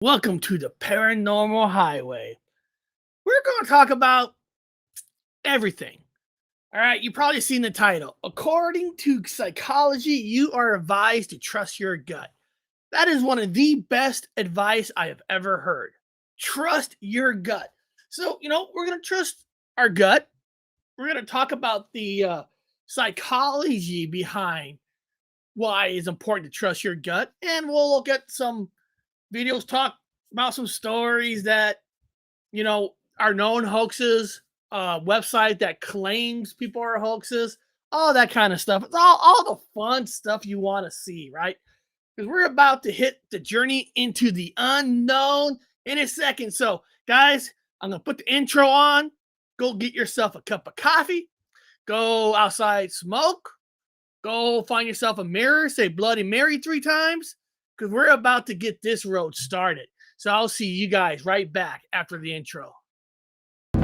Welcome to the Paranormal Highway. We're going to talk about everything. All right, you've probably seen the title. According to psychology, you are advised to trust your gut. That is one of the best advice I have ever heard. Trust your gut. So, we're going to trust our gut. We're going to talk about the psychology behind why it's important to trust your gut. And we'll look at some videos, talk about some stories that are known hoaxes, website that claims people are hoaxes, all that kind of stuff. It's all the fun stuff you want to see, right? Because we're about to hit the journey into the unknown in a second. So, guys, I'm going to put the intro on. Go get yourself a cup of coffee. Go outside, smoke. Go find yourself a mirror. Say Bloody Mary 3 times. Because we're about to get this road started. So I'll see you guys right back after the intro. All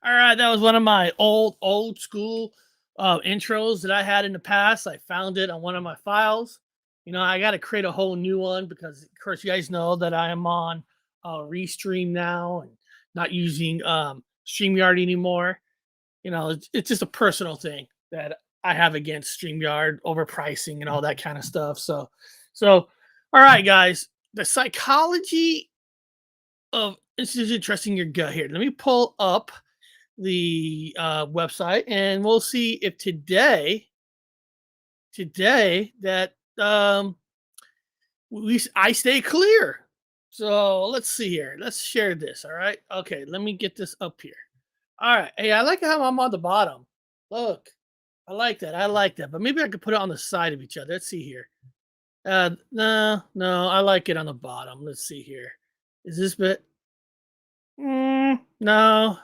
right, that was one of my old school intros that I had in the past. I found it on one of my files. I got to create a whole new one because, of course, you guys know that I am on Restream now and not using StreamYard anymore. It's just a personal thing that I have against StreamYard overpricing and all that kind of stuff. So, all right, guys, the psychology of institution trusting your gut here. Let me pull up the website and we'll see if today that I stay clear. So let's see here. Let's share this. All right. Okay. Let me get this up here. All right. Hey, I like how I'm on the bottom. Look, I like that. I like that. But maybe I could put it on the side of each other. Let's see here. No, I like it on the bottom. Let's see here. Is this bit? No.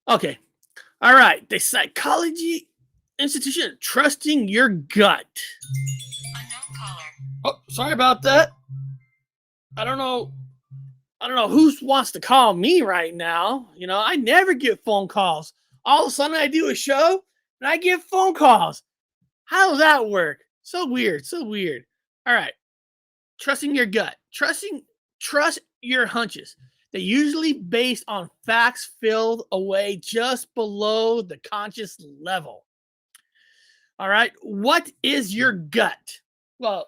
Okay. All right. The psychology institution trusting your gut. Unknown caller. Oh, sorry about that. I don't know. I don't know who wants to call me right now. I never get phone calls. All of a sudden, I do a show and I get phone calls. How does that work? So weird. So weird. All right. Trusting your gut. Trust your hunches. They're usually based on facts filled away just below the conscious level. All right. What is your gut? Well,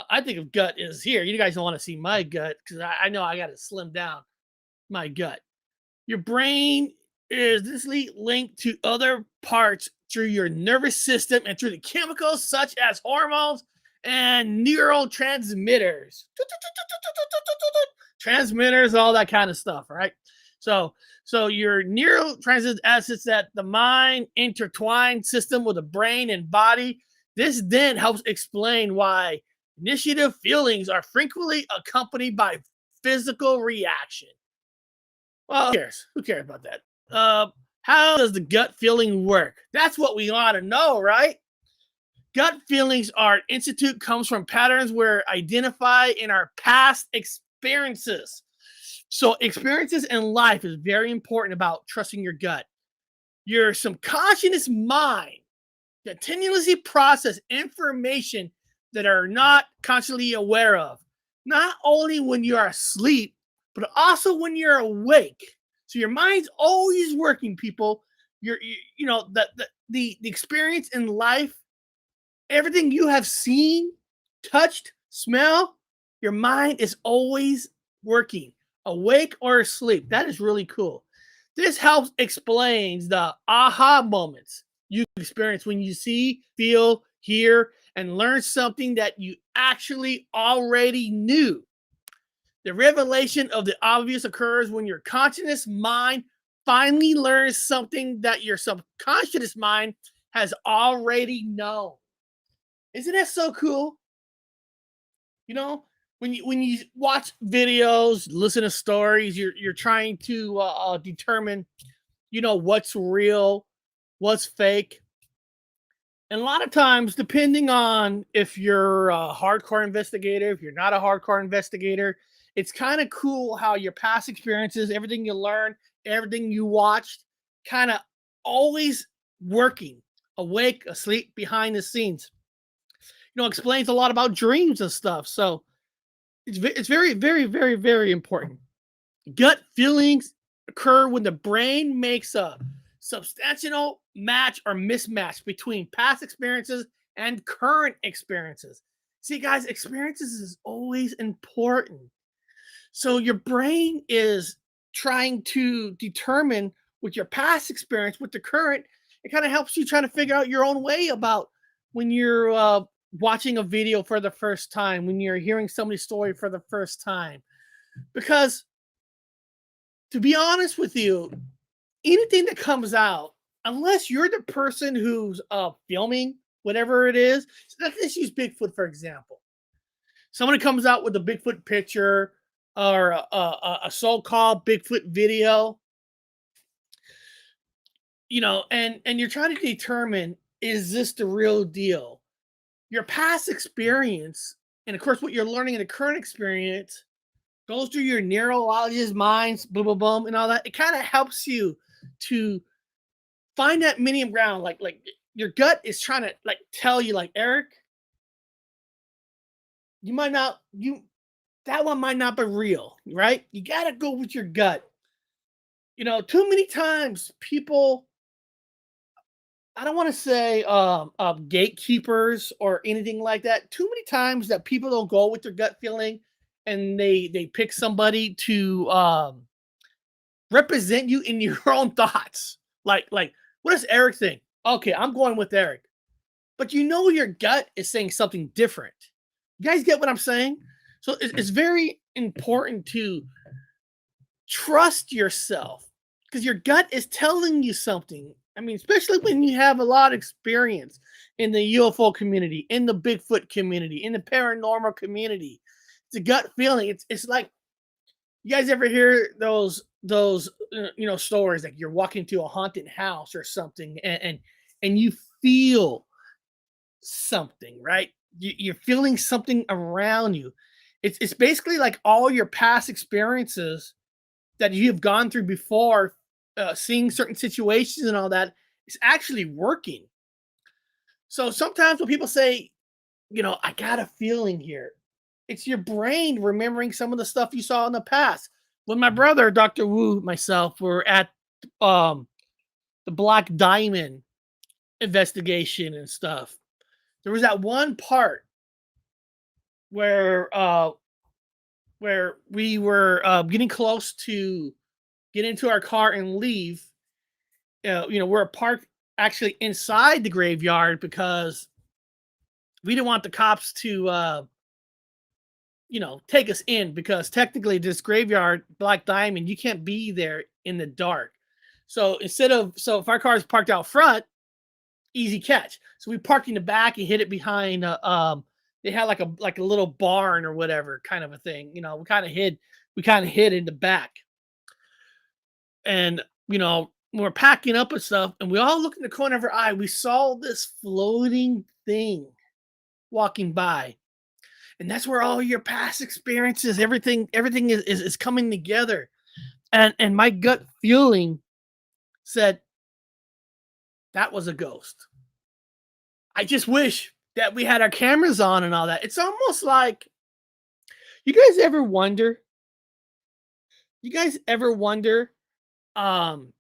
I think of gut is here. You guys don't want to see my gut because I know I got to slim down my gut. Your brain is disly linked to other parts through your nervous system and through the chemicals such as hormones and neurotransmitters. Transmitters, all that kind of stuff, right? So your neurotransmitter assets that the mind intertwined system with the brain and body. This then helps explain why initiative feelings are frequently accompanied by physical reaction. Well, who cares? Who cares about that? How does the gut feeling work? That's what we want to know, right? Gut feelings are institute comes from patterns where identify in our past experiences. So experiences in life is very important about trusting your gut. Your subconscious mind continuously process information that are not consciously aware of, not only when you are asleep, but also when you're awake. So your mind's always working, people. The experience in life, everything you have seen, touched, smell, your mind is always working, awake or asleep. That is really cool. This helps explains the aha moments you experience when you see, feel, hear, and learn something that you actually already knew. The revelation of the obvious occurs when your conscious mind finally learns something that your subconscious mind has already known. Isn't that so cool? When you watch videos, listen to stories, you're trying to determine, what's real, what's fake. And a lot of times, depending on if you're a hardcore investigator, if you're not a hardcore investigator, it's kind of cool how your past experiences, everything you learned, everything you watched, kind of always working, awake, asleep, behind the scenes. Explains a lot about dreams and stuff. So It's very, very, very, very important. Gut feelings occur when the brain makes a substantial match or mismatch between past experiences and current experiences. See, guys, experiences is always important. So your brain is trying to determine with your past experience, with the current, it kind of helps you trying to figure out your own way about when you're watching a video for the first time, when you're hearing somebody's story for the first time. Because to be honest with you, anything that comes out, unless you're the person who's filming whatever it is, so let's use Bigfoot for example. Someone comes out with a Bigfoot picture or a so-called Bigfoot video, and you're trying to determine, is this the real deal? Your past experience, and of course, what you're learning in the current experience, goes through your neurologist minds, boom, boom, boom, and all that. It kind of helps you to find that medium ground. Like your gut is trying to like tell you, like Eric, you might not you that one might not be real, right? You gotta go with your gut. Too many times people, I don't want to say gatekeepers or anything like that. Too many times that people don't go with their gut feeling, and they pick somebody to represent you in your own thoughts. Like what does Eric think? Okay, I'm going with Eric. But your gut is saying something different. You guys get what I'm saying? So it's very important to trust yourself because your gut is telling you something. I mean, especially when you have a lot of experience in the UFO community, in the Bigfoot community, in the paranormal community. It's a gut feeling. It's like, you guys ever hear those stories like you're walking to a haunted house or something, and you feel something, right? You're feeling something around you. It's basically like all your past experiences that you have gone through before, seeing certain situations and all that, is actually working. So sometimes when people say, I got a feeling here, it's your brain remembering some of the stuff you saw in the past. When my brother, Dr. Wu, myself were at um, the Black Diamond investigation and stuff, there was that one part where we were getting close to get into our car and leave. We're parked actually inside the graveyard because we didn't want the cops to take us in, because technically this graveyard, Black Diamond, you can't be there in the dark. So if our car is parked out front, easy catch. So we parked in the back and hid it behind they had like a little barn or whatever kind of a thing. We kind of hid in the back. And we're packing up and stuff, and we all looked in the corner of our eye. We saw this floating thing walking by. And that's where all your past experiences, everything is coming together. And my gut feeling said that was a ghost. I just wish that we had our cameras on and all that. It's almost like, you guys ever wonder? You guys ever wonder um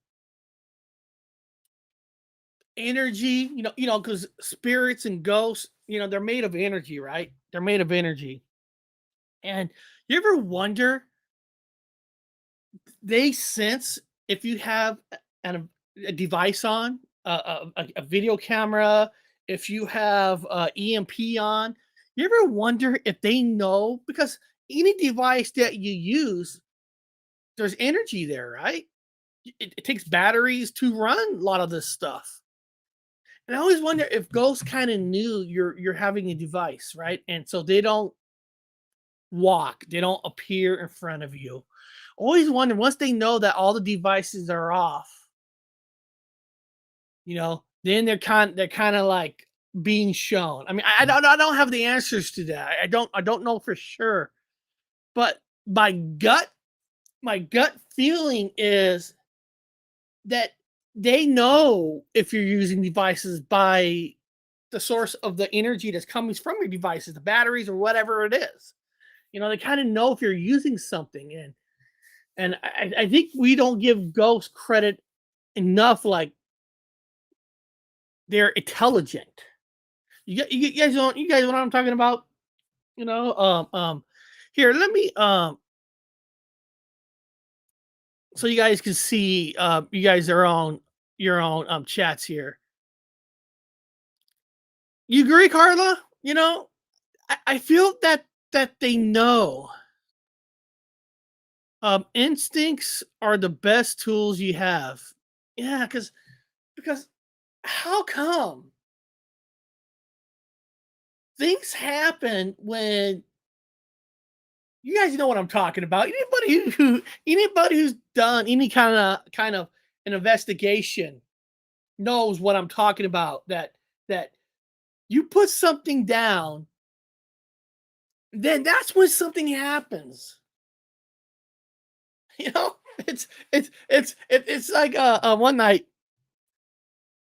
energy, because spirits and ghosts, they're made of energy, right? They're made of energy. And you ever wonder, they sense if you have a device on, a video camera, if you have EMP on. You ever wonder if they know? Because any device that you use, there's energy there, right? It takes batteries to run a lot of this stuff. And I always wonder if ghosts kind of knew you're having a device, right? And so they don't they don't appear in front of you. Always wonder, once they know that all the devices are off, then they're kind of like being shown. I mean, I don't have the answers to that. I don't know for sure. But my gut feeling is that they know if you're using devices by the source of the energy that's coming from your devices, the batteries or whatever it is. They kind of know if you're using something, and I think we don't give ghosts credit enough. Like, they're intelligent. You guys don't you guys know what I'm talking about? You know, here, let me so you guys can see, you guys are on your own chats here. You agree, Carla? I feel that they know. Instincts are the best tools you have. Yeah, because how come things happen when you guys know what I'm talking about? Anybody who's done any kind of an investigation knows what I'm talking about. That you put something down, then that's when something happens. You know, it's like one night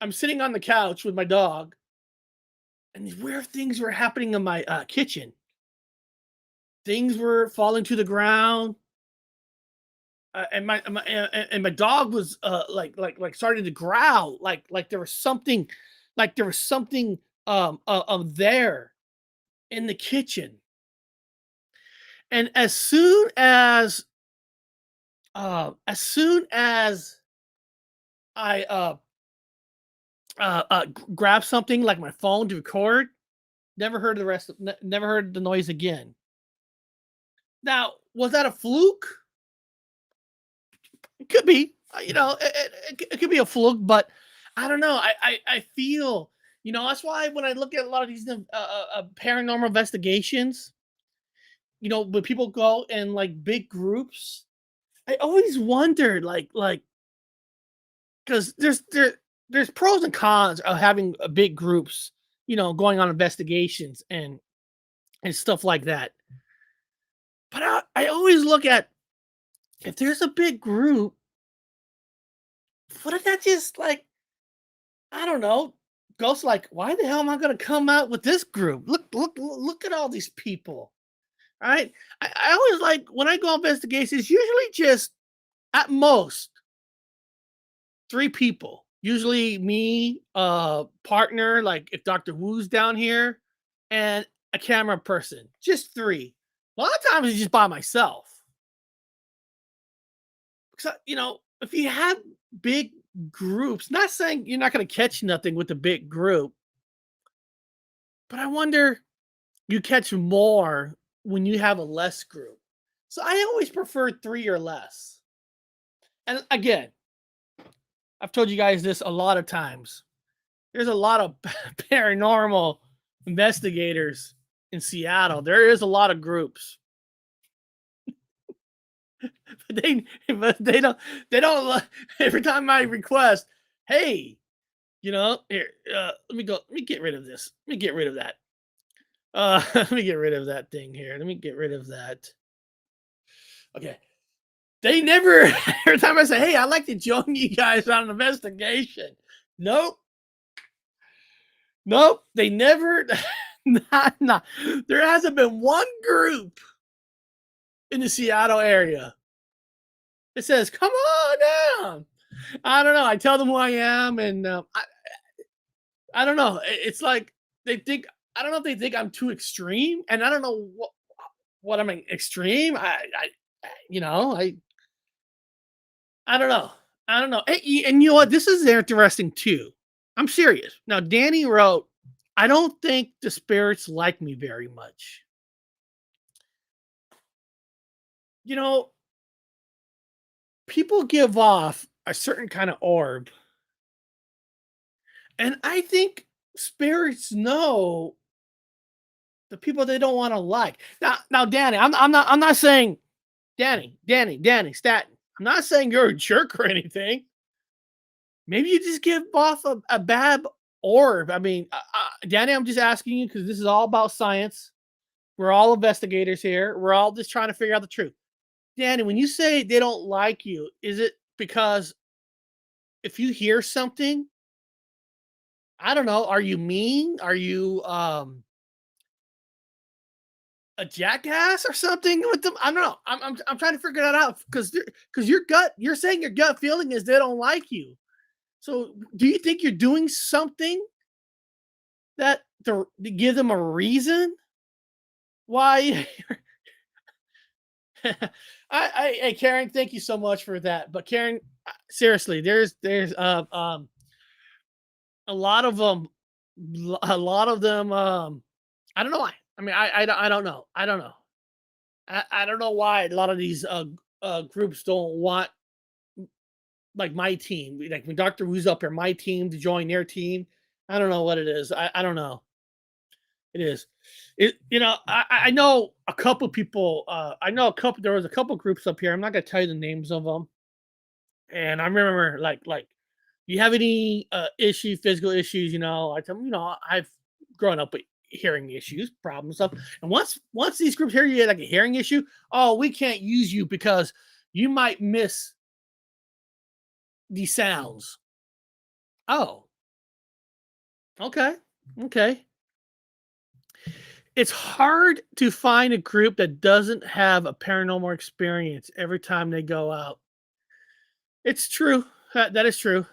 I'm sitting on the couch with my dog, and these weird things were happening in my kitchen. Things were falling to the ground, and my dog was like starting to growl, like there was something there in the kitchen. And as soon as I grab something like my phone to record, never heard the noise again. Now, was that a fluke? It could be. It could be a fluke, but I don't know. I feel, that's why when I look at a lot of these paranormal investigations, when people go in like big groups, I always wondered, like, because there's pros and cons of having big groups, going on investigations and stuff like that. But I always look at, if there's a big group, what if that just, like, I don't know, goes like, why the hell am I gonna come out with this group? Look at all these people. All right. I always like, when I go on investigations, usually just at most three people. Usually me, partner, like if Dr. Wu's down here, and a camera person. Just three. A lot of times it's just by myself. So, if you have big groups, not saying you're not going to catch nothing with a big group, but I wonder, you catch more when you have a less group. So I always prefer three or less. And again, I've told you guys this a lot of times. There's a lot of paranormal investigators in Seattle. There is a lot of groups. But they don't every time I request, hey, here, let me get rid of this. Let me get rid of that. Let me get rid of that thing here. Let me get rid of that. Okay. They never, every time I say, hey, I'd like to join you guys on an investigation. Nope. Nope. They never, nah. There hasn't been one group in the Seattle area. It says, come on down. I don't know. I tell them who I am, and I don't know. It's like they think, I don't know if they think I'm too extreme, and I don't know what I'm extreme. You know, I don't know. I don't know. And you know what? This is interesting too. I'm serious. Now, Danny wrote, I don't think the spirits like me very much. You know, people give off a certain kind of orb, and I think spirits know the people they don't want to like. Now, Danny, I'm not saying Danny Staten. I'm not saying you're a jerk or anything. Maybe you just give off a bad orb. I mean, Danny, I'm just asking you because this is all about science. We're all investigators here. We're all just trying to figure out the truth. Danny, when you say they don't like you, is it because if you hear something, I don't know, are you mean? Are you a jackass or something with them. I don't know. I'm trying to figure that out because you're saying your gut feeling is they don't like you. So do you think you're doing something that to give them a reason why? Hey Karen, thank you so much for that. But Karen, seriously, there's a lot of them, a lot of them. I don't know why. I mean, I don't know. I don't know. I don't know why a lot of these groups don't want like my team, like when Doctor Who's up here, my team to join their team. I don't know what it is. I don't know. It is. I know a couple people. I know a couple. There was a couple groups up here. I'm not gonna tell you the names of them. And I remember like you have any physical issues, I tell them, I've grown up with hearing issues, problems, stuff. And once these groups hear you had like a hearing issue, oh, we can't use you because you might miss the sounds. Oh, okay. Okay. It's hard to find a group that doesn't have a paranormal experience every time they go out. It's true. That is true.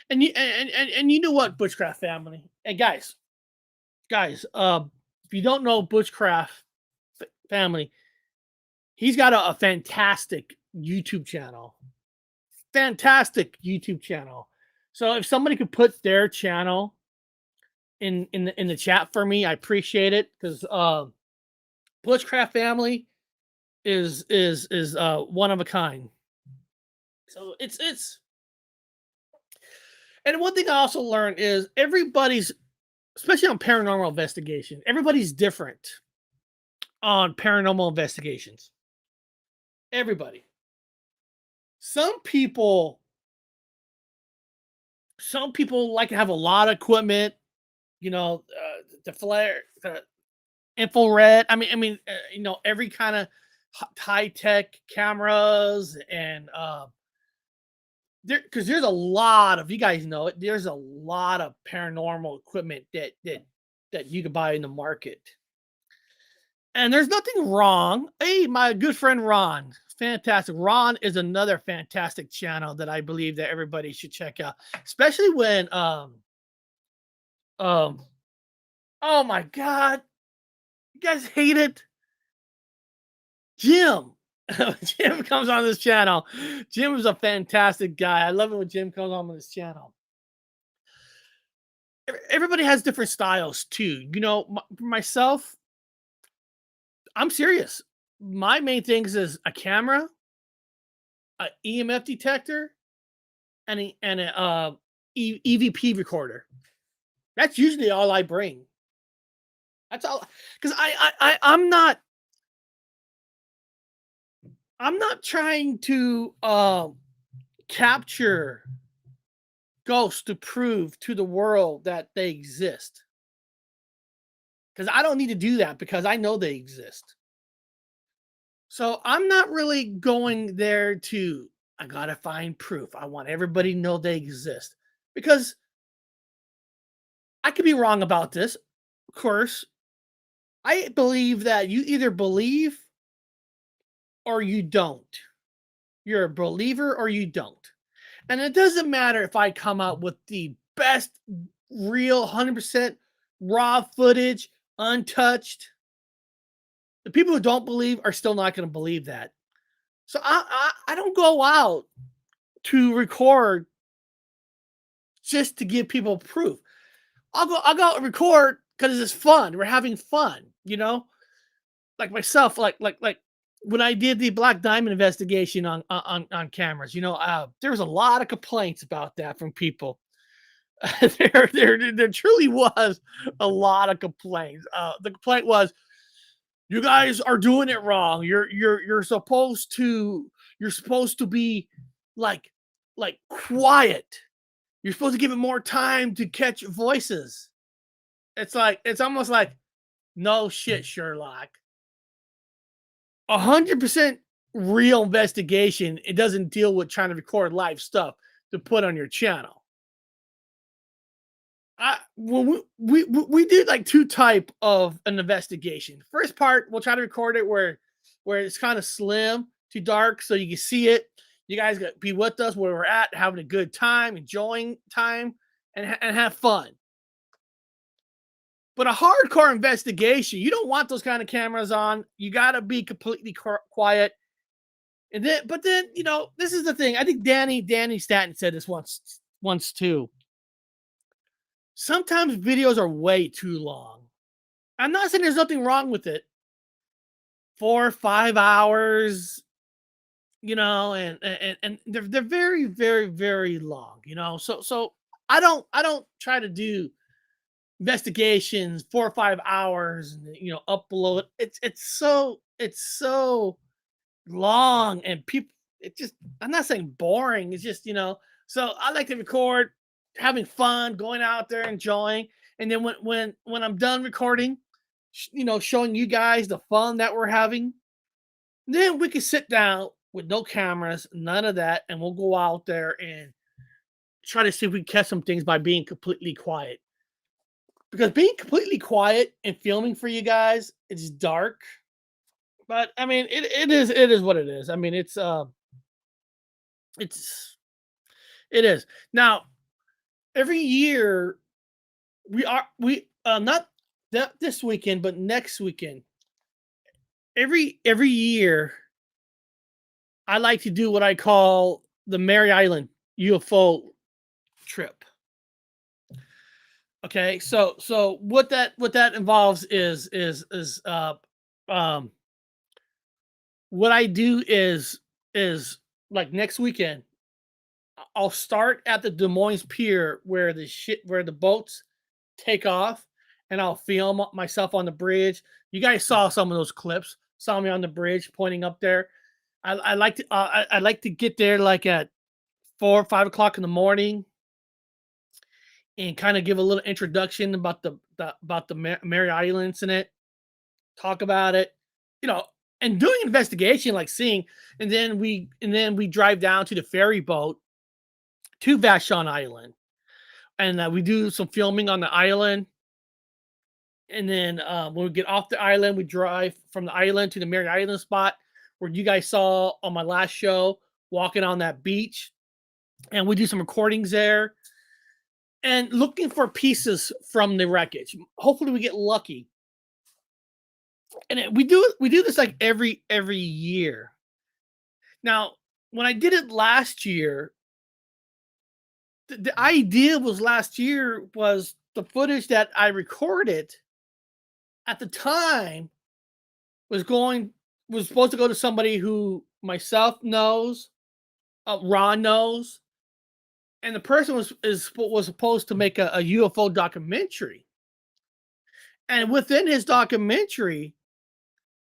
And you know what, Bushcraft family? And guys, if you don't know Bushcraft family, he's got a fantastic YouTube channel. Fantastic YouTube channel. So if somebody could put their channel in the chat for me, I appreciate it because Bushcraft family is one of a kind. So it's and one thing I also learned is everybody's, especially on paranormal investigation, everybody's different on paranormal investigations. Everybody. Some people, some people like to have a lot of equipment, the flare, the infrared. Every kind of high tech cameras and because there's a lot of, you guys know it. There's a lot of paranormal equipment that you can buy in the market. And there's nothing wrong. Hey, my good friend Ron, fantastic. Ron is another fantastic channel that I believe that everybody should check out, especially when um oh my god, you guys hate it. Jim. Jim comes on this channel. Jim is a fantastic guy. I love it when Jim comes on this channel. Everybody has different styles too. For myself, I'm serious. My main things is a camera, a EMF detector, and a EVP recorder. That's usually all I bring. That's all, because I'm not trying to capture ghosts to prove to the world that they exist. Because I don't need to do that because I know they exist. So I'm not really going there to, I gotta find proof. I want everybody to know they exist. Because I could be wrong about this. Of course, I believe that you either believe or you don't. You're a believer or you don't. And it doesn't matter if I come out with the best, real, 100% raw footage, untouched. The people who don't believe are still not going to believe that. So I don't go out to record just to give people proof. I'll go out and record because it's fun. We're having fun. Like myself, like when I did the Black Diamond investigation on cameras, there was a lot of complaints about that from people. There truly was a lot of complaints. The complaint was, you guys are doing it wrong. You're supposed to be like quiet. You're supposed to give it more time to catch voices. It's almost like, no shit, Sherlock. 100% real investigation. It doesn't deal with trying to record live stuff to put on your channel. Well, we did like two type of an investigation. First part, we'll try to record it where it's kind of slim to dark, so you can see it. You guys got be with us where we're at, having a good time, enjoying time, and have fun. But a hardcore investigation, you don't want those kind of cameras on. You got to be completely quiet. And then, but then, this is the thing. I think Danny Stanton said this once too. Sometimes videos are way too long. I'm not saying there's nothing wrong with it. 4 or 5 hours, and they're very, very, very long. So I don't try to do investigations 4 or 5 hours and upload. It's so long, and people, it just, I'm not saying boring, it's just, so I like to record having fun, going out there enjoying, and then when I'm done recording, showing you guys the fun that we're having, then we can sit down with no cameras, none of that, and we'll go out there and try to see if we can catch some things by being completely quiet. Because being completely quiet and filming for you guys, it's dark. But I mean, it is what it is. I mean, it's it is. Now, every year we not that this weekend, but next weekend. Every year I like to do what I call the Mary Island UFO trip. Okay, so what that involves is um what I do is like next weekend I'll start at the Des Moines Pier where the boats take off, and I'll film myself on the bridge. You guys saw some of those clips. Saw me on the bridge pointing up there. I like to get there like at 4 or 5 o'clock in the morning and kind of give a little introduction about the Mary Island incident. Talk about it, you know, and doing investigation, like seeing, and then we drive down to the ferry boat to Vashon Island, and we do some filming on the island. And then when we get off the island, we drive from the island to the Mary Island spot where you guys saw on my last show, walking on that beach. And we do some recordings there and looking for pieces from the wreckage. Hopefully, we get lucky. And we do this like every year. Now, when I did it last year, the idea was last year was the footage that I recorded at the time was going was supposed to go to somebody who myself knows, Ron knows, and the person was supposed to make a UFO documentary. And within his documentary,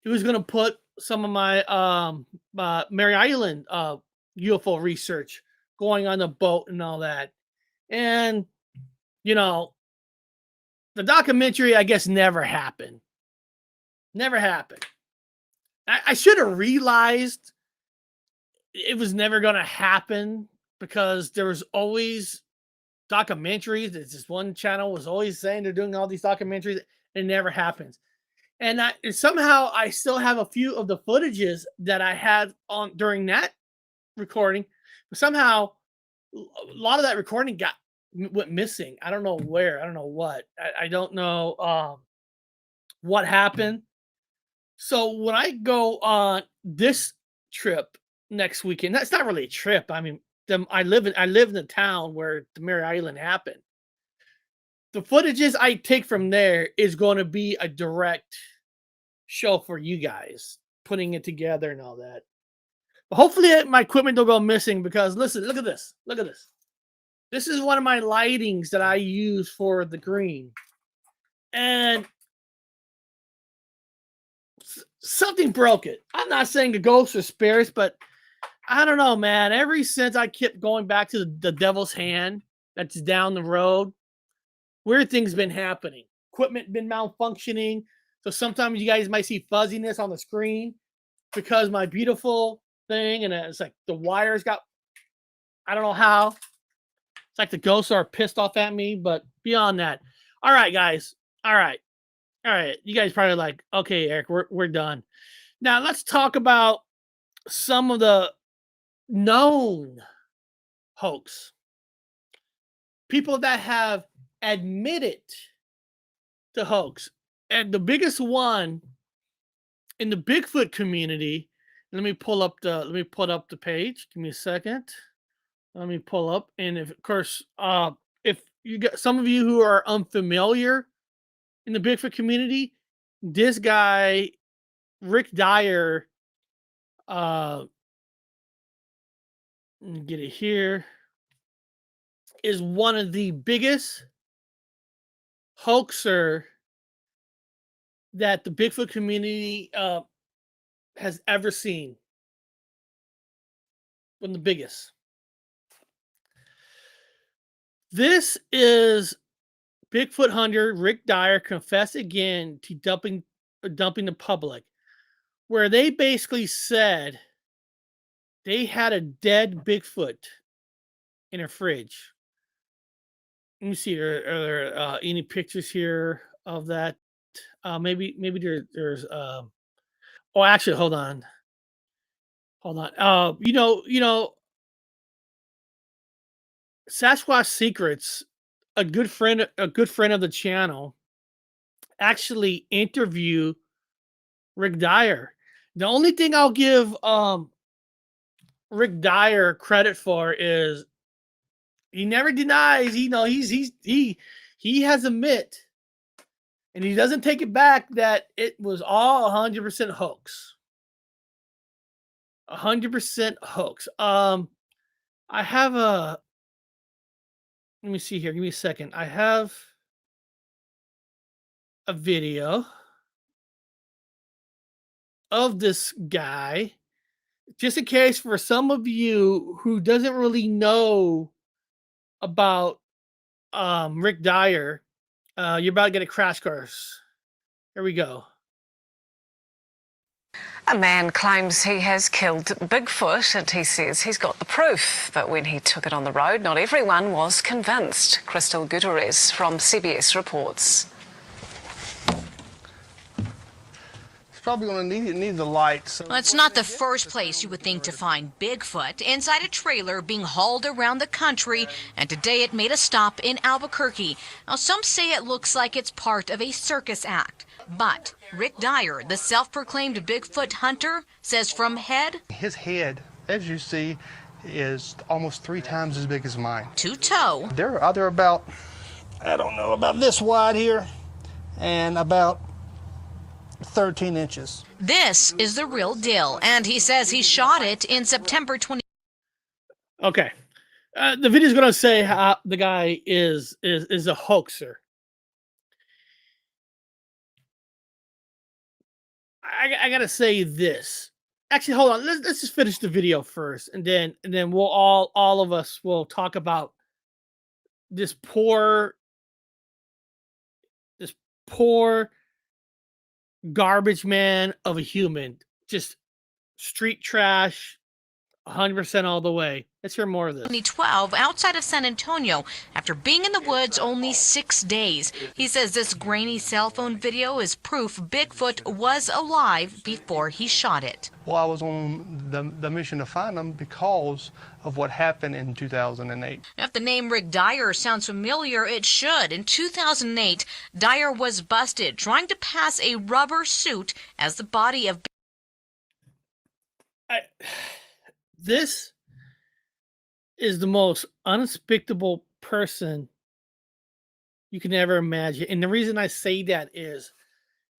he was going to put some of my Mary Island UFO research going on the boat and all that. And you know, the documentary, I guess, never happened. Never happened. I should have realized it was never going to happen because there was always documentaries. There's this one channel was always saying they're doing all these documentaries. It never happens. And somehow I still have a few of the footages that I had on during that recording. But somehow a lot of that recording went missing. I don't know where. I don't know what. I don't know what happened. So when I go on this trip next weekend, that's not really a trip. I mean, I live in the town where the Mary Island happened. The footages I take from there is going to be a direct show for you guys, putting it together and all that. But hopefully my equipment don't go missing because listen, look at this. Look at this. This is one of my lightings that I use for the green. And something broke it. I'm not saying a ghost or spirits, but I don't know, man. Ever since I kept going back to the devil's hand that's down the road, weird things been happening. Equipment been malfunctioning. So sometimes you guys might see fuzziness on the screen because my beautiful thing, and it's like the wires got, I don't know how. It's like the ghosts are pissed off at me, but beyond that, All right, guys. All right. All right. You guys probably like, okay, Eric, we're done. Now let's talk about some of the known hoax. People that have admitted to hoax. And the biggest one in the Bigfoot community, let me pull up the page. Give me a second. Let me pull up, and if of course, if you got some of you who are unfamiliar in the Bigfoot community, this guy, Rick Dyer, uh, let me get it here, is one of the biggest hoaxer that the Bigfoot community has ever seen. One of the biggest. This is Bigfoot hunter Rick Dyer confessed again to dumping the public, where they basically said they had a dead Bigfoot in a fridge. Let me see. Are there any pictures here of that? Maybe there's. Oh, actually, hold on, hold on. Sasquatch Secrets, a good friend of the channel, actually interview Rick Dyer. The only thing I'll give Rick Dyer credit for is he never denies. He has admit, and he doesn't take it back that it was all 100% hoax. 100% hoax. I have a. Let me see here. Give me a second. I have a video of this guy, just in case for some of you who doesn't really know about Rick Dyer, you're about to get a crash course. Here we go. A man claims he has killed Bigfoot and he says he's got the proof. But when he took it on the road, not everyone was convinced. Crystal Gutierrez from CBS reports. Probably going to need the light. So well, it's not the first place you would think to find Bigfoot, inside a trailer being hauled around the country, and today it made a stop in Albuquerque. Now, some say it looks like it's part of a circus act, but Rick Dyer, the self-proclaimed Bigfoot hunter, says from his head, as you see, is almost 3 times as big as mine. To toe. They're about, I don't know, about this wide here, and about 13 inches. This is the real deal, and he says he shot it in September 20. Okay. The video is going to say how the guy is a hoaxer. I got to say this. Actually, hold on. Let's just finish the video first, and then we'll all of us will talk about this poor garbage man of a human, just street trash, 100% all the way. Let's hear more of this. 2012, outside of San Antonio, after being in the woods only 6 days. He says this grainy cell phone video is proof Bigfoot was alive before he shot it. Well, I was on the mission to find him because of what happened in 2008. If the name Rick Dyer sounds familiar, it should. In 2008, Dyer was busted trying to pass a rubber suit as the body of... This is the most unspeakable person you can ever imagine. And the reason I say that is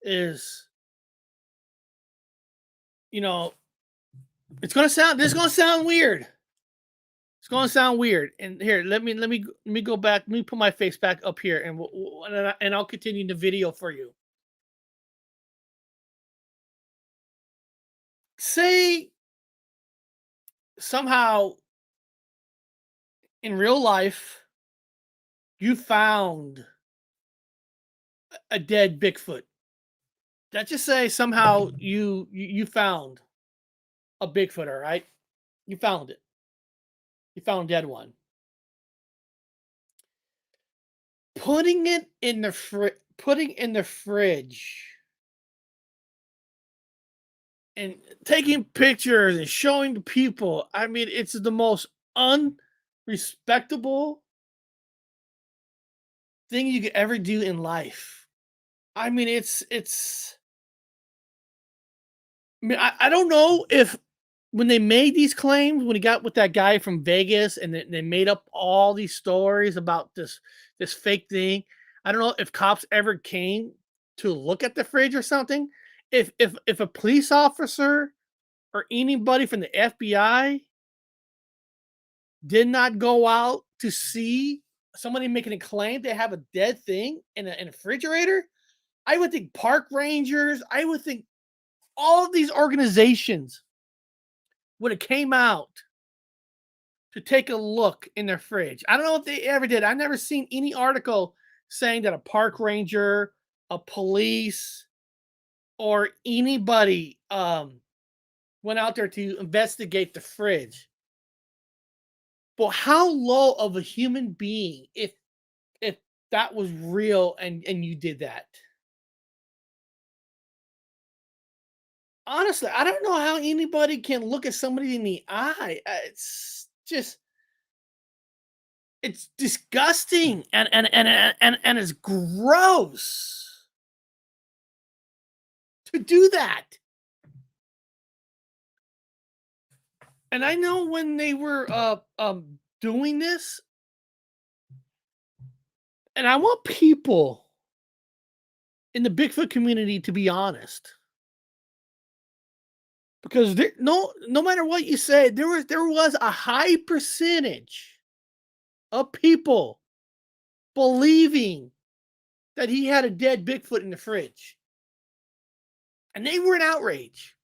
this is gonna sound weird. It's gonna sound weird. And here, let me go back. Let me put my face back up here, and I'll continue the video for you. Say somehow in real life you found a dead Bigfoot. Let's just say somehow you found a Bigfoot, all right? You found it. You found a dead one. putting it in the fridge and taking pictures and showing the people. I mean, it's the most unrespectable thing you could ever do in life. I mean, I mean, I don't know if when they made these claims, when he got with that guy from Vegas and they made up all these stories about this fake thing. I don't know if cops ever came to look at the fridge or something. If a police officer or anybody from the FBI did not go out to see somebody making a claim they have a dead thing in a refrigerator, I would think park rangers, I would think all of these organizations would have came out to take a look in their fridge. I don't know if they ever did. I've never seen any article saying that a park ranger, a police, or anybody went out there to investigate the fridge. But how low of a human being if that was real and you did that? Honestly, I don't know how anybody can look at somebody in the eye. It's just it's disgusting and it's gross to do that. And I know when they were doing this, and I want people in the Bigfoot community to be honest. Because no matter what you say, there was a high percentage of people believing that he had a dead Bigfoot in the fridge. And they were in outrage.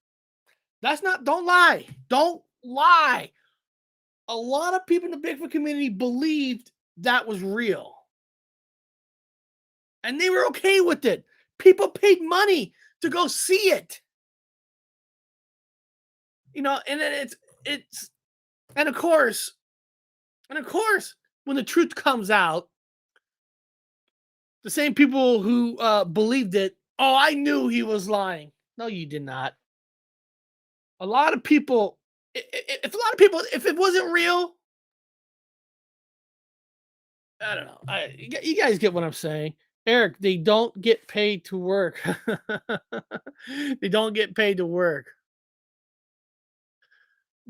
Don't lie. Don't lie. A lot of people in the Bigfoot community believed that was real. And they were okay with it. People paid money to go see it. You know, and then it's and of course, when the truth comes out, the same people who believed it, oh, I knew he was lying. No, you did not. A lot of people, if it wasn't real, I don't know. You guys get what I'm saying. Eric, they don't get paid to work. They don't get paid to work.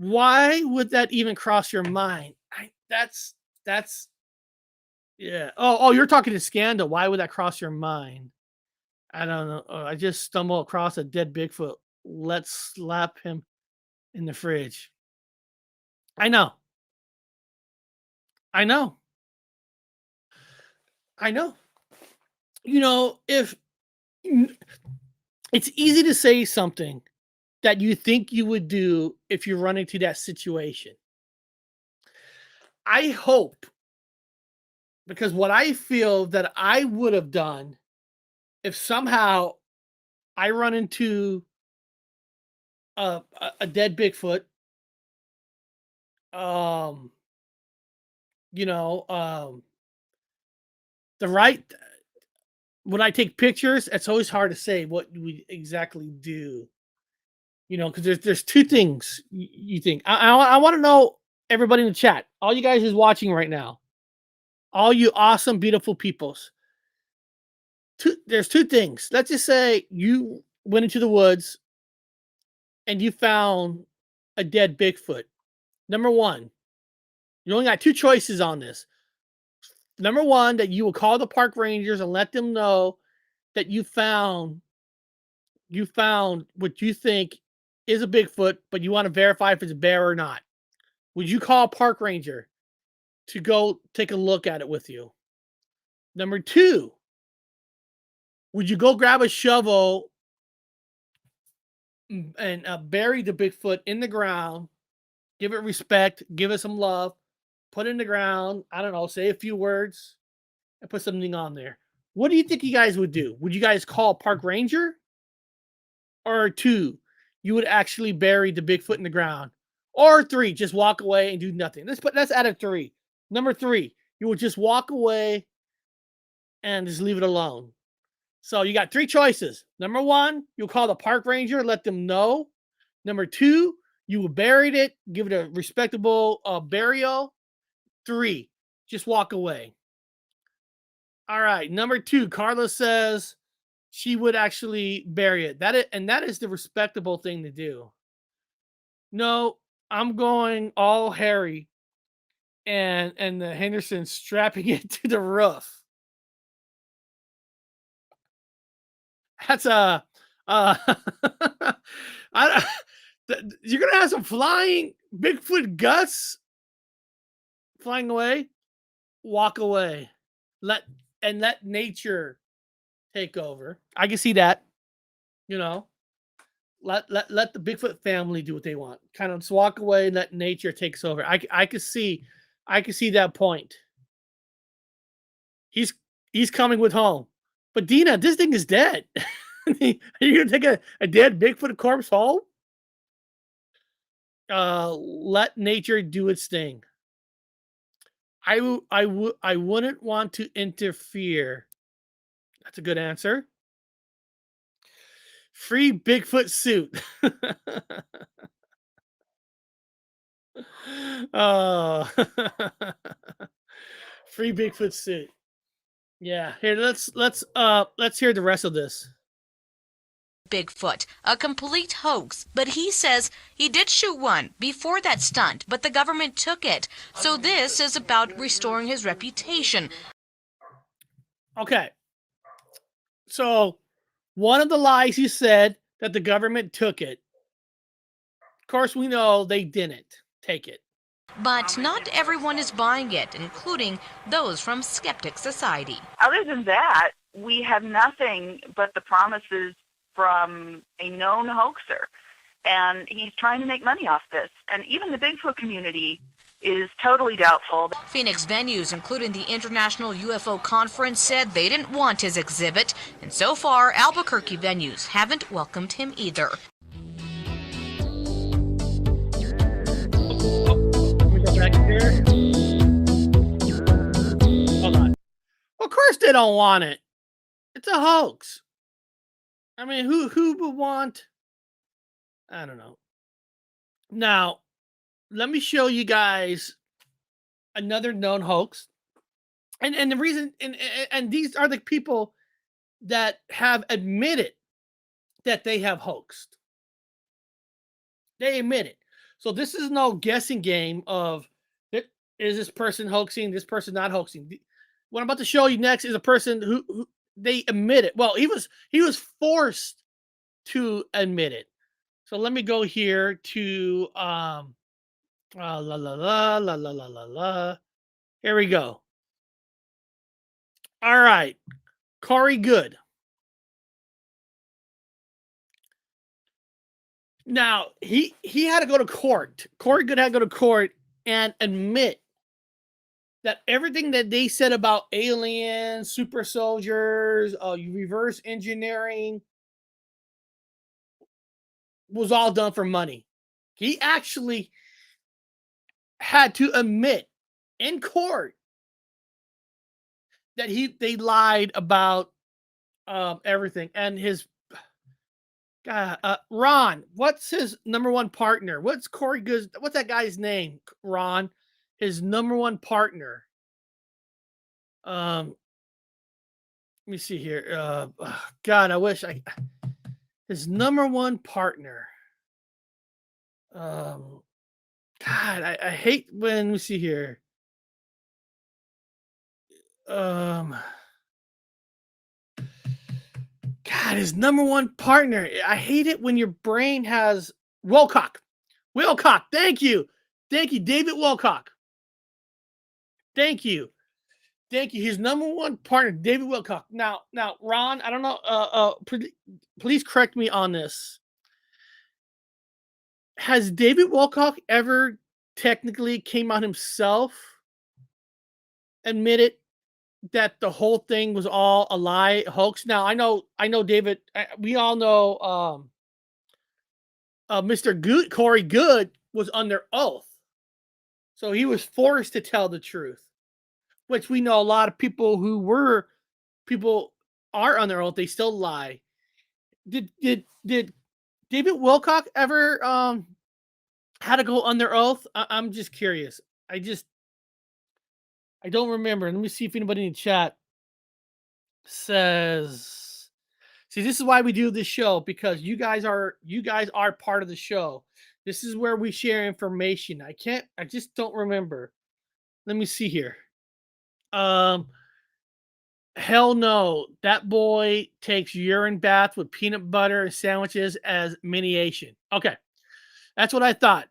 Why would that even cross your mind? That's yeah. Oh, you're talking to Scandal. Why would that cross your mind? I don't know. I just stumbled across a dead Bigfoot. Let's slap him in the fridge. I know. I know. I know. You know, if it's easy to say something that you think you would do if you run into that situation. I hope because what I feel that I would have done if somehow I run into a dead Bigfoot, um, you know, the right when I take pictures, it's always hard to say what we exactly do. You know, because there's two things you think. I want to know everybody in the chat, all you guys who's watching right now, all you awesome, beautiful peoples. There's two things. Let's just say you went into the woods and you found a dead Bigfoot. Number one, you only got two choices on this. Number one, that you will call the park rangers and let them know that you found what you think is a Bigfoot, but you want to verify if it's a bear or not. Would you call a park ranger to go take a look at it with you? Number two, would you go grab a shovel and bury the Bigfoot in the ground, give it respect, give it some love, put it in the ground, I don't know, say a few words, and put something on there? What do you think you guys would do? Would you guys call a park ranger? Or two, you would actually bury the Bigfoot in the ground? Or three, just walk away and do nothing. Let's add a three. Number three, you would just walk away and just leave it alone. So you got three choices. Number one, you'll call the park ranger, let them know. Number two, you will bury it, give it a respectable burial. Three, just walk away. All right. Number two, Carla says she would actually bury it. That is the respectable thing to do. No, I'm going all Harry and the Henderson strapping it to the roof. That's a I you're gonna have some flying Bigfoot guts flying away. Walk away. Let let nature take over. I can see that. You know, let the Bigfoot family do what they want. Kind of just walk away and let nature takes over. I could see that point. He's he's coming with home. But Dina, this thing is dead. Are you gonna take a dead Bigfoot corpse home? Let nature do its thing. I wouldn't want to interfere. That's a good answer. Free Bigfoot suit. Oh, free Bigfoot suit. Yeah. Here, let's hear the rest of this. Bigfoot, a complete hoax, but he says he did shoot one before that stunt, but the government took it. So this is about restoring his reputation. Okay. So one of the lies he said that the government took it. Of course, we know they didn't take it. But not everyone is buying it, including those from Skeptic Society. Other than that, we have nothing but the promises from a known hoaxer. And he's trying to make money off this. And even the Bigfoot community is totally doubtful. Phoenix venues, including the International UFO Conference, said they didn't want his exhibit. And so far, Albuquerque venues haven't welcomed him either. Let me go back here. Hold on. Of course they don't want it. It's a hoax. I mean, who would want? I don't know. Now, let me show you guys another known hoax. And the reason and these are the people that have admitted that they have hoaxed. They admit it. So this is no guessing game of is this person hoaxing, this person not hoaxing. What I'm about to show you next is a person who they admit it. Well, he was forced to admit it. So let me go here to la la la la la la la la. Here we go. All right, Corey Good. Now he had to go to court. Corey Good had to go to court and admit that everything that they said about aliens, super soldiers, reverse engineering was all done for money. He actually had to admit in court that they lied about everything. And his Ron, what's his number one partner? What's Corey Good's? What's that guy's name? Ron, his number one partner. Let me see here. God, I wish his number one partner. God, I hate when we see here. God, his number one partner. I hate it when your brain has Wilcock. Wilcock, thank you. Thank you, David Wilcock. Thank you. Thank you. His number one partner, David Wilcock. Now, Ron, I don't know. Please correct me on this. Has David Wilcock ever technically came out himself, admitted that the whole thing was all a lie, a hoax? Now, I know, David. We all know, Mr. Good, Corey Good, was under oath, so he was forced to tell the truth. Which we know a lot of people who were people are on their oath, they still lie. Did David Wilcock ever had to go under oath? I'm just curious. I don't remember. Let me see if anybody in the chat says. See, this is why we do this show, because you guys are part of the show. This is where we share information. I just don't remember. Let me see here. Hell no. That boy takes urine bath with peanut butter and sandwiches as miniation. Okay. That's what I thought.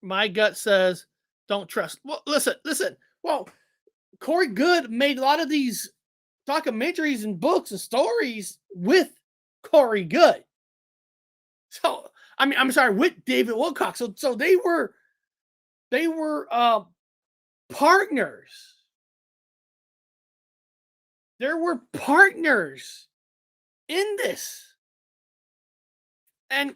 My gut says don't trust. Well, listen. Well, Corey Good made a lot of these documentaries and books and stories with Corey Good. So, I mean, I'm sorry, with David Wilcock. So they were partners. There were partners in this. And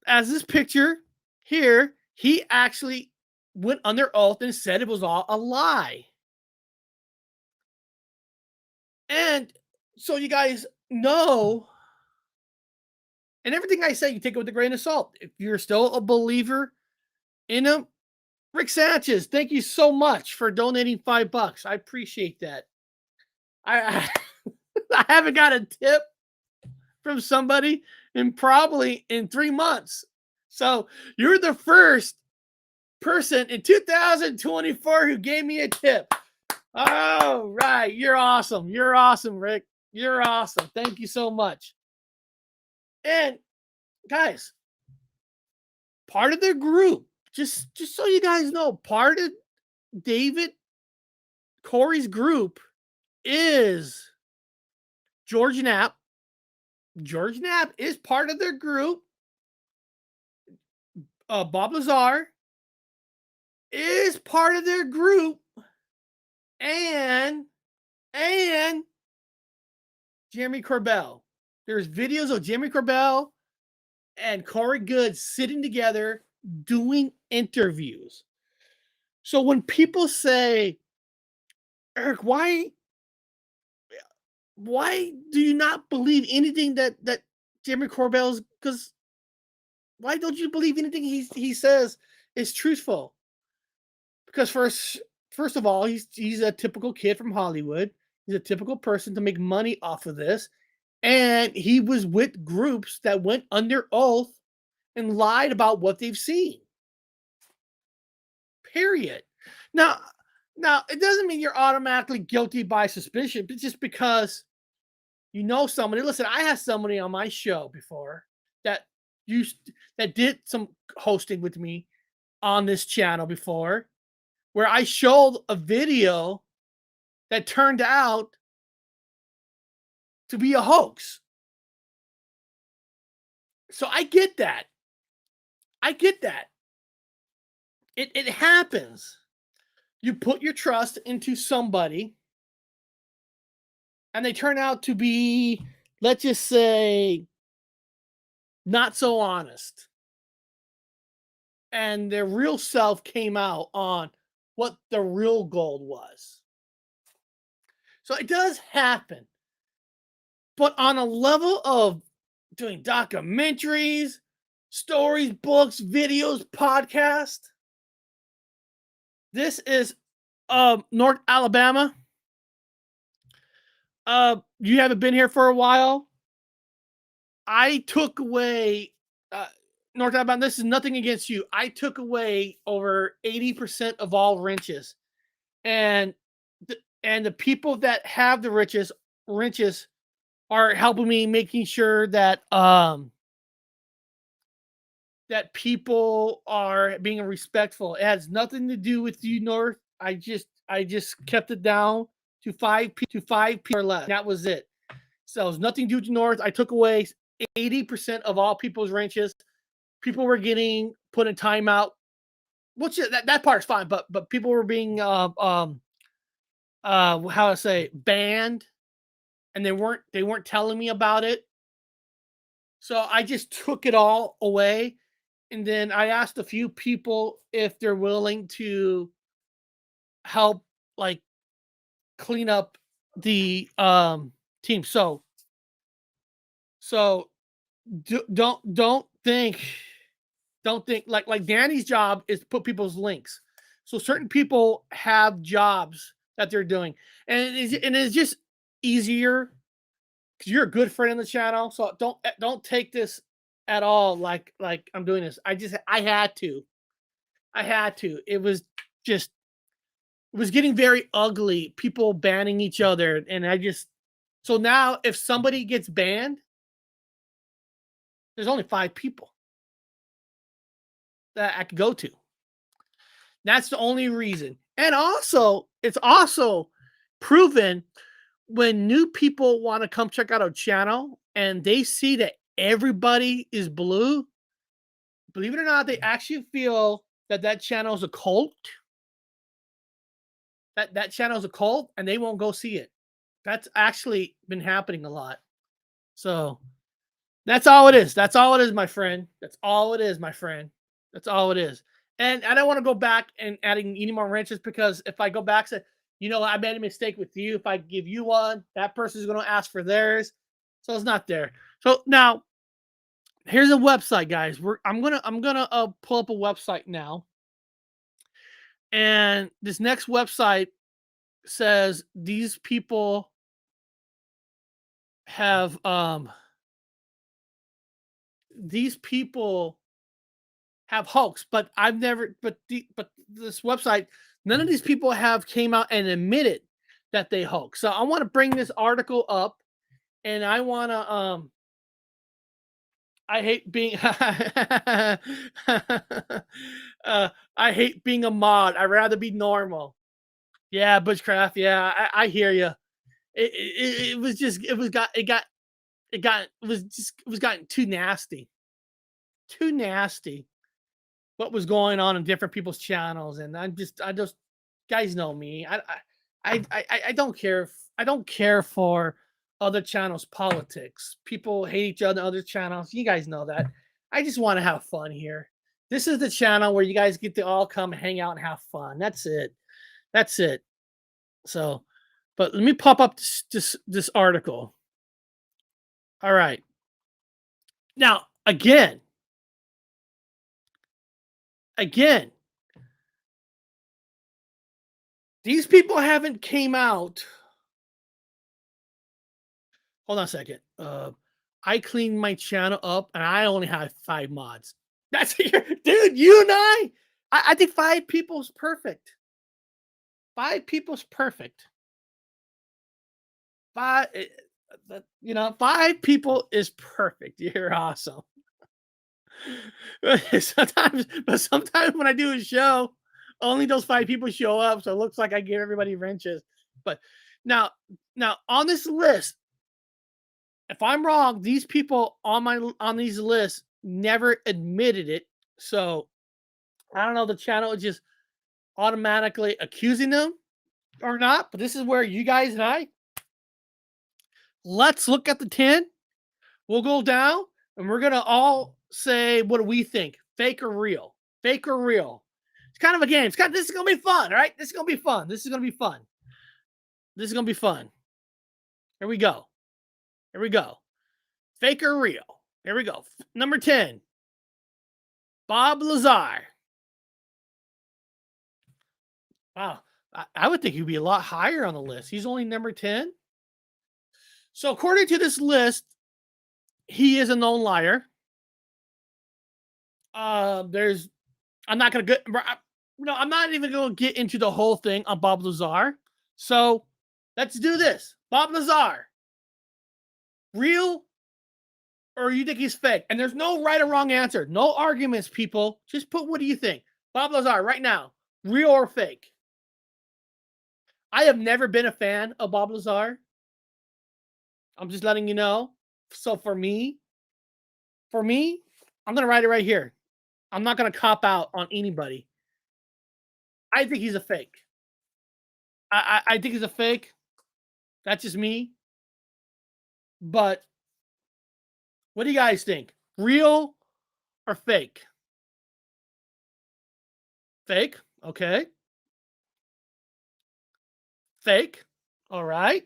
as this picture here, he actually went under oath and said it was all a lie. And so you guys know, and everything I say, you take it with a grain of salt. If you're still a believer in him, Rick Sanchez, thank you so much for donating $5. I appreciate that. I haven't got a tip from somebody in probably in 3 months. So you're the first person in 2024 who gave me a tip. Oh, right. You're awesome. You're awesome, Rick. You're awesome. Thank you so much. And guys, part of their group, just so you guys know, part of Corey's group is George Knapp. George Knapp is part of their group. Bob Lazar is part of their group. And Jeremy Corbell. There's videos of Jeremy Corbell and Corey Good sitting together doing interviews. So when people say, Eric, why do you not believe anything that Jeremy Corbell's, because why don't you believe anything he says is truthful? Because first of all, he's a typical kid from Hollywood. He's a typical person to make money off of this. And he was with groups that went under oath and lied about what they've seen. Period. Now, it doesn't mean you're automatically guilty by suspicion, but just because you know somebody. Listen, I had somebody on my show before that did some hosting with me on this channel before, where I showed a video that turned out to be a hoax. So I get that. It happens. You put your trust into somebody and they turn out to be, let's just say, not so honest. And their real self came out on what the real gold was. So it does happen. But on a level of doing documentaries, stories, books, videos, podcasts, this is North Alabama. You haven't been here for a while. I took away North Alabama. This is nothing against you. I took away over 80% of all wrenches, and the people that have the wrenches are helping me, making sure that that people are being respectful. It has nothing to do with you, North. I just kept it down to five people or less. That was it. So it's nothing to do with North. I took away 80% of all people's wrenches. People were getting put in timeout, which that part's fine, but people were being how to say, banned, and they weren't telling me about it. So I just took it all away and then I asked a few people if they're willing to help, like, clean up the team. So don't think like Danny's job is to put people's links. So certain people have jobs that they're doing, and it's just easier because you're a good friend in the channel. So don't take this at all like I'm doing this. I had to. I had to. It was getting very ugly. People banning each other, and so now if somebody gets banned, there's only 5 people that I could go to. That's the only reason. And also, it's also proven when new people want to come check out our channel and they see that everybody is blue, believe it or not, they actually feel that channel is a cult. That channel is a cult, and they won't go see it. That's actually been happening a lot. So that's all it is. That's all it is, my friend. That's all it is, my friend. That's all it is. And I don't want to go back and adding any more wrenches because if I go back and say, I made a mistake with you. If I give you one, that person's going to ask for theirs. So it's not there. So now here's a website, guys. I'm gonna pull up a website now. And this next website says these people have hoax, but I've never but this website, none of these people have came out and admitted that they hoax. So I want to bring this article up, and I want to I hate being I hate being a mod. I'd rather be normal. Yeah, Bushcraft. Yeah, I hear you. It was just it was gotten too nasty. Too nasty. What was going on in different people's channels, and I just guys know me. I don't care. I don't care for other channels' politics. People hate each other on other channels. You guys know that. I just want to have fun here. This is the channel where you guys get to all come hang out and have fun. That's it. That's it. So, but let me pop up this article. All right. Now, again, these people haven't came out. Hold on a second. I cleaned my channel up, and I only have 5 mods. That's dude. You and I think 5 people's perfect. 5 people's perfect. 5, 5 people is perfect. You're awesome. Sometimes when I do a show, only those 5 people show up, so it looks like I give everybody wrenches. But now on this list, if I'm wrong, these people on these lists never admitted it. So I don't know, the channel is just automatically accusing them or not. But this is where you guys and I, let's look at the 10. We'll go down and we're gonna all say what do we think? Fake or real? Fake or real? It's kind of a game. This is gonna be fun, all right? This is gonna be fun. This is gonna be fun. This is gonna be fun. Here we go. Here we go. Fake or real? Here we go. Number 10. Bob Lazar. Wow. I would think he'd be a lot higher on the list. He's only number 10. So according to this list, he is a known liar. I'm not gonna get I'm not even gonna get into the whole thing on Bob Lazar. So let's do this. Bob Lazar, real or you think he's fake? And there's no right or wrong answer. No arguments, people. Just put what do you think? Bob Lazar, right now, real or fake? I have never been a fan of Bob Lazar. I'm just letting you know. So for me, I'm gonna write it right here. I'm not gonna cop out on anybody. I think he's a fake. I think he's a fake. That's just me. But what do you guys think? Real or fake? Fake. Okay. Fake. All right.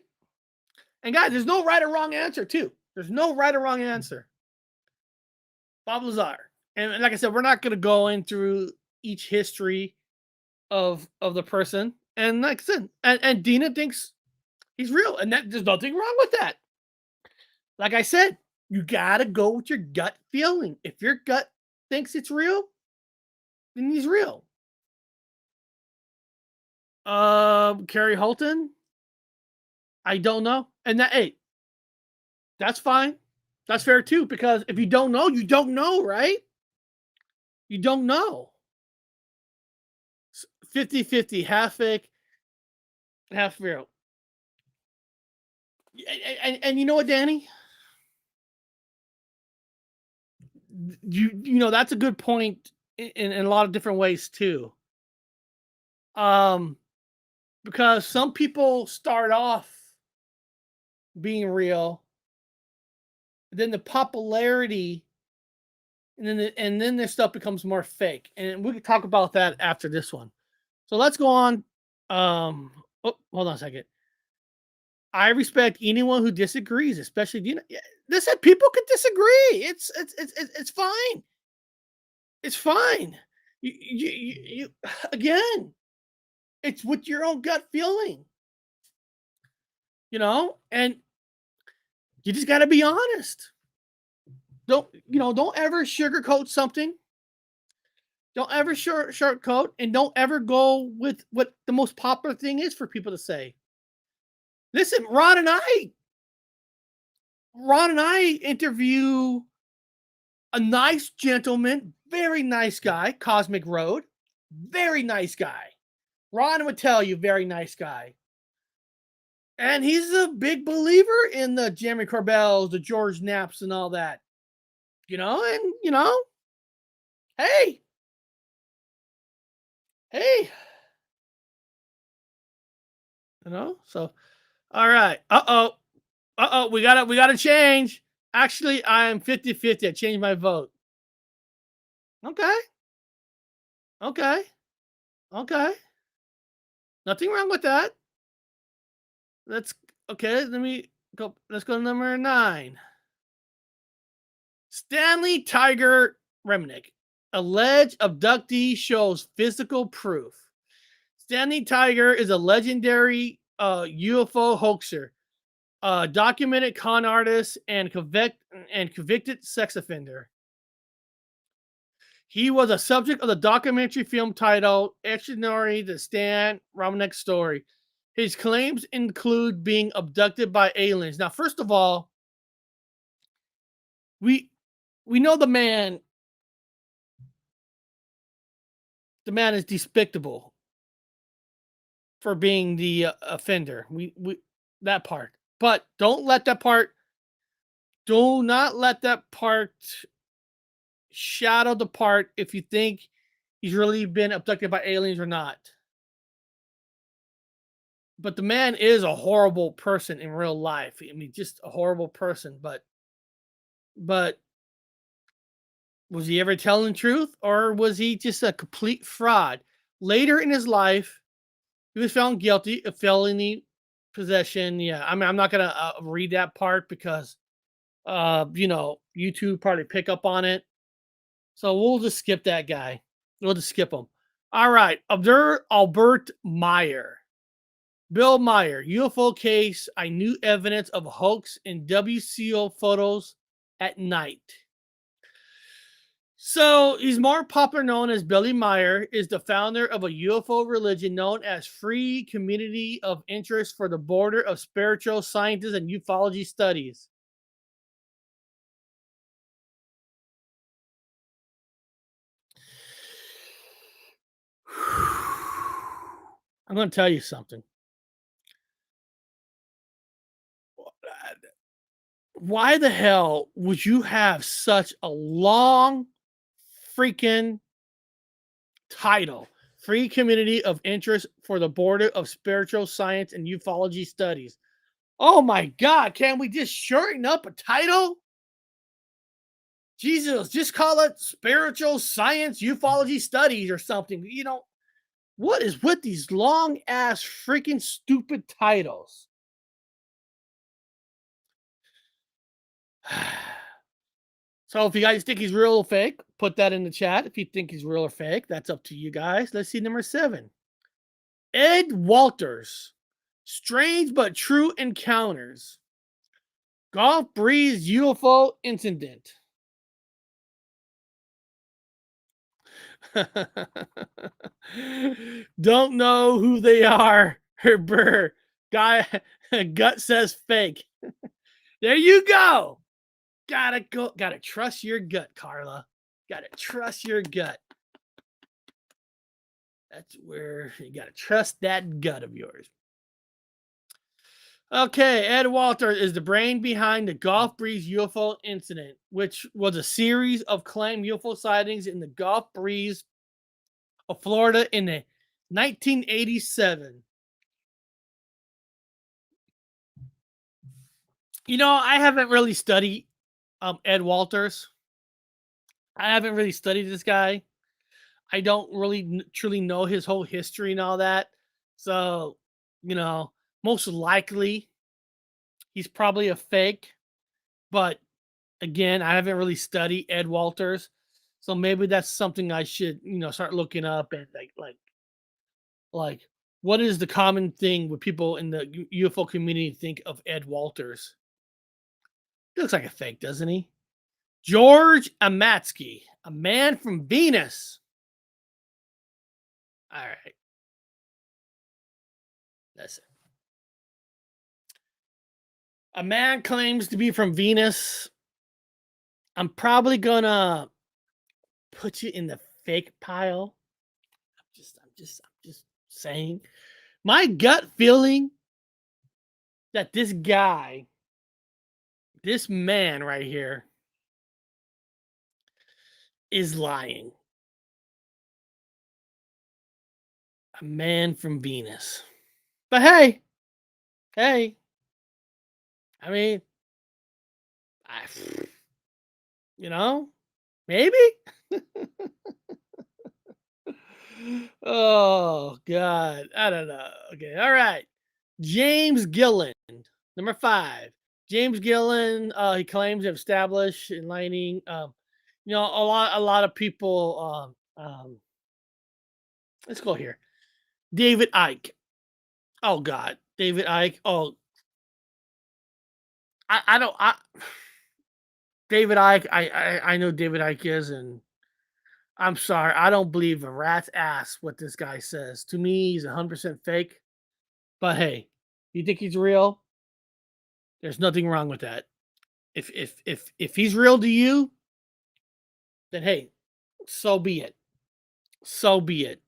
And guys, there's no right or wrong answer, too. There's no right or wrong answer. Bob Lazar. And like I said, we're not going to go in through each history of the person. And like I said, and Dina thinks he's real. And there's nothing wrong with that. Like I said, you got to go with your gut feeling. If your gut thinks it's real, then he's real. Carrie Holton, I don't know. And hey, that's fine. That's fair too, because if you don't know, you don't know, right? You don't know. 50-50, half fake, half real. And you know what, Danny? You know that's a good point in a lot of different ways too. Because some people start off being real, then the popularity, and then their stuff becomes more fake. And we can talk about that after this one. So let's go on. Oh, hold on a second. I respect anyone who disagrees, especially listen. People can disagree. It's fine. It's fine. You again. It's with your own gut feeling, and you just got to be honest. Don't ever sugarcoat something. Don't ever shortcoat, and don't ever go with what the most popular thing is for people to say. Listen, Ron and I interview a nice gentleman, very nice guy, Cosmic Road, very nice guy. Ron would tell you, very nice guy. And he's a big believer in the Jeremy Corbells, the George Knapps, and all that. Hey. So all right. We gotta change. Actually, I'm 50-50. I changed my vote. Okay. Nothing wrong with that. Let's let me go. Let's go to number 9. Stanley Tiger Remnick. Alleged abductee shows physical proof. Stanley Tiger is a legendary UFO hoaxer, documented con artist, and convicted sex offender. He was a subject of the documentary film titled Extraordinary: The Stan Remnick Story. His claims include being abducted by aliens. Now, first of all, we know the man. The man is despicable for being the offender. We that part, but don't let that part. Do not let that part shadow the part if you think he's really been abducted by aliens or not. But the man is a horrible person in real life. I mean, just a horrible person. But was he ever telling the truth, or was he just a complete fraud? Later in his life, he was found guilty of felony possession. Yeah, I mean, I'm not gonna read that part because, YouTube probably pick up on it. So we'll just skip that guy. We'll just skip him. All right, Albert Meyer. Bill Meyer, UFO case. I knew evidence of hoax in WCO photos at night. So he's more popular known as Billy Meyer, is the founder of a UFO religion known as Free Community of Interest for the Border of Spiritual Sciences and Ufology Studies. I'm going to tell you something. Why the hell would you have such a long freaking title? Free Community of Interest for the Border of Spiritual Science and Ufology Studies. Oh my God, can't we just shorten up a title? Jesus, just call it Spiritual Science Ufology Studies or something. What is with these long ass freaking stupid titles? So if you guys think he's real or fake, put that in the chat. If you think he's real or fake, that's up to you guys. Let's see number 7. Ed Walters. Strange but true encounters. Golf breeze UFO incident. Don't know who they are. Her burr. Guy gut says fake. There you go. Gotta trust your gut, Carla. Gotta trust your gut. That's where you gotta trust that gut of yours. Okay, Ed Walter is the brain behind the Gulf Breeze UFO incident, which was a series of claimed UFO sightings in the Gulf Breeze of Florida in the 1987. You know, I haven't really studied Ed Walters. I haven't really studied this guy. I don't really truly know his whole history and all that. So, you know, most likely he's probably a fake. But again, I haven't really studied Ed Walters. So maybe that's something I should, start looking up and like what is the common thing with people in the UFO community think of Ed Walters? He looks like a fake, doesn't he? George Amatsky, a man from Venus. All right. Listen. A man claims to be from Venus. I'm probably gonna put you in the fake pile. I'm just saying. My gut feeling that this guy, this man right here, is lying. A man from Venus. But hey, I mean, I, maybe. Oh God, I don't know. Okay, all right. James Gillen, number 5. James Gillen, he claims to have established enlightening. A lot of people. Let's go here. David Icke. Oh God, David Icke. Oh, I don't. David Icke. I know David Icke is, and I'm sorry, I don't believe a rat's ass what this guy says. To me, he's 100% fake. But hey, you think he's real? There's nothing wrong with that. If he's real to you, then hey, so be it. So be it.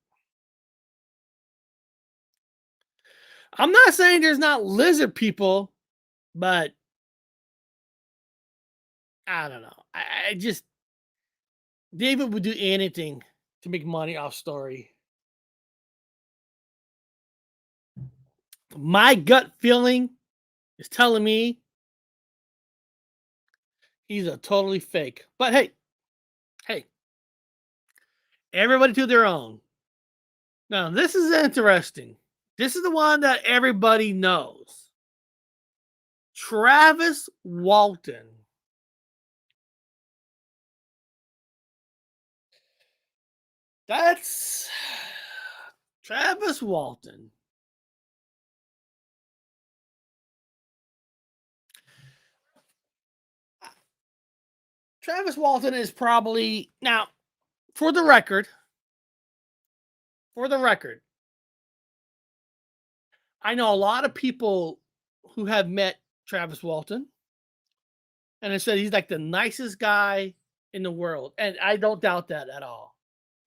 I'm not saying there's not lizard people, but I don't know. I just David would do anything to make money off story. My gut feeling is telling me he's a totally fake. But hey, everybody to their own. Now, this is interesting. This is the one that everybody knows. Travis Walton. That's Travis Walton. Travis Walton is probably now for the record, I know a lot of people who have met Travis Walton and they said he's like the nicest guy in the world. And I don't doubt that at all.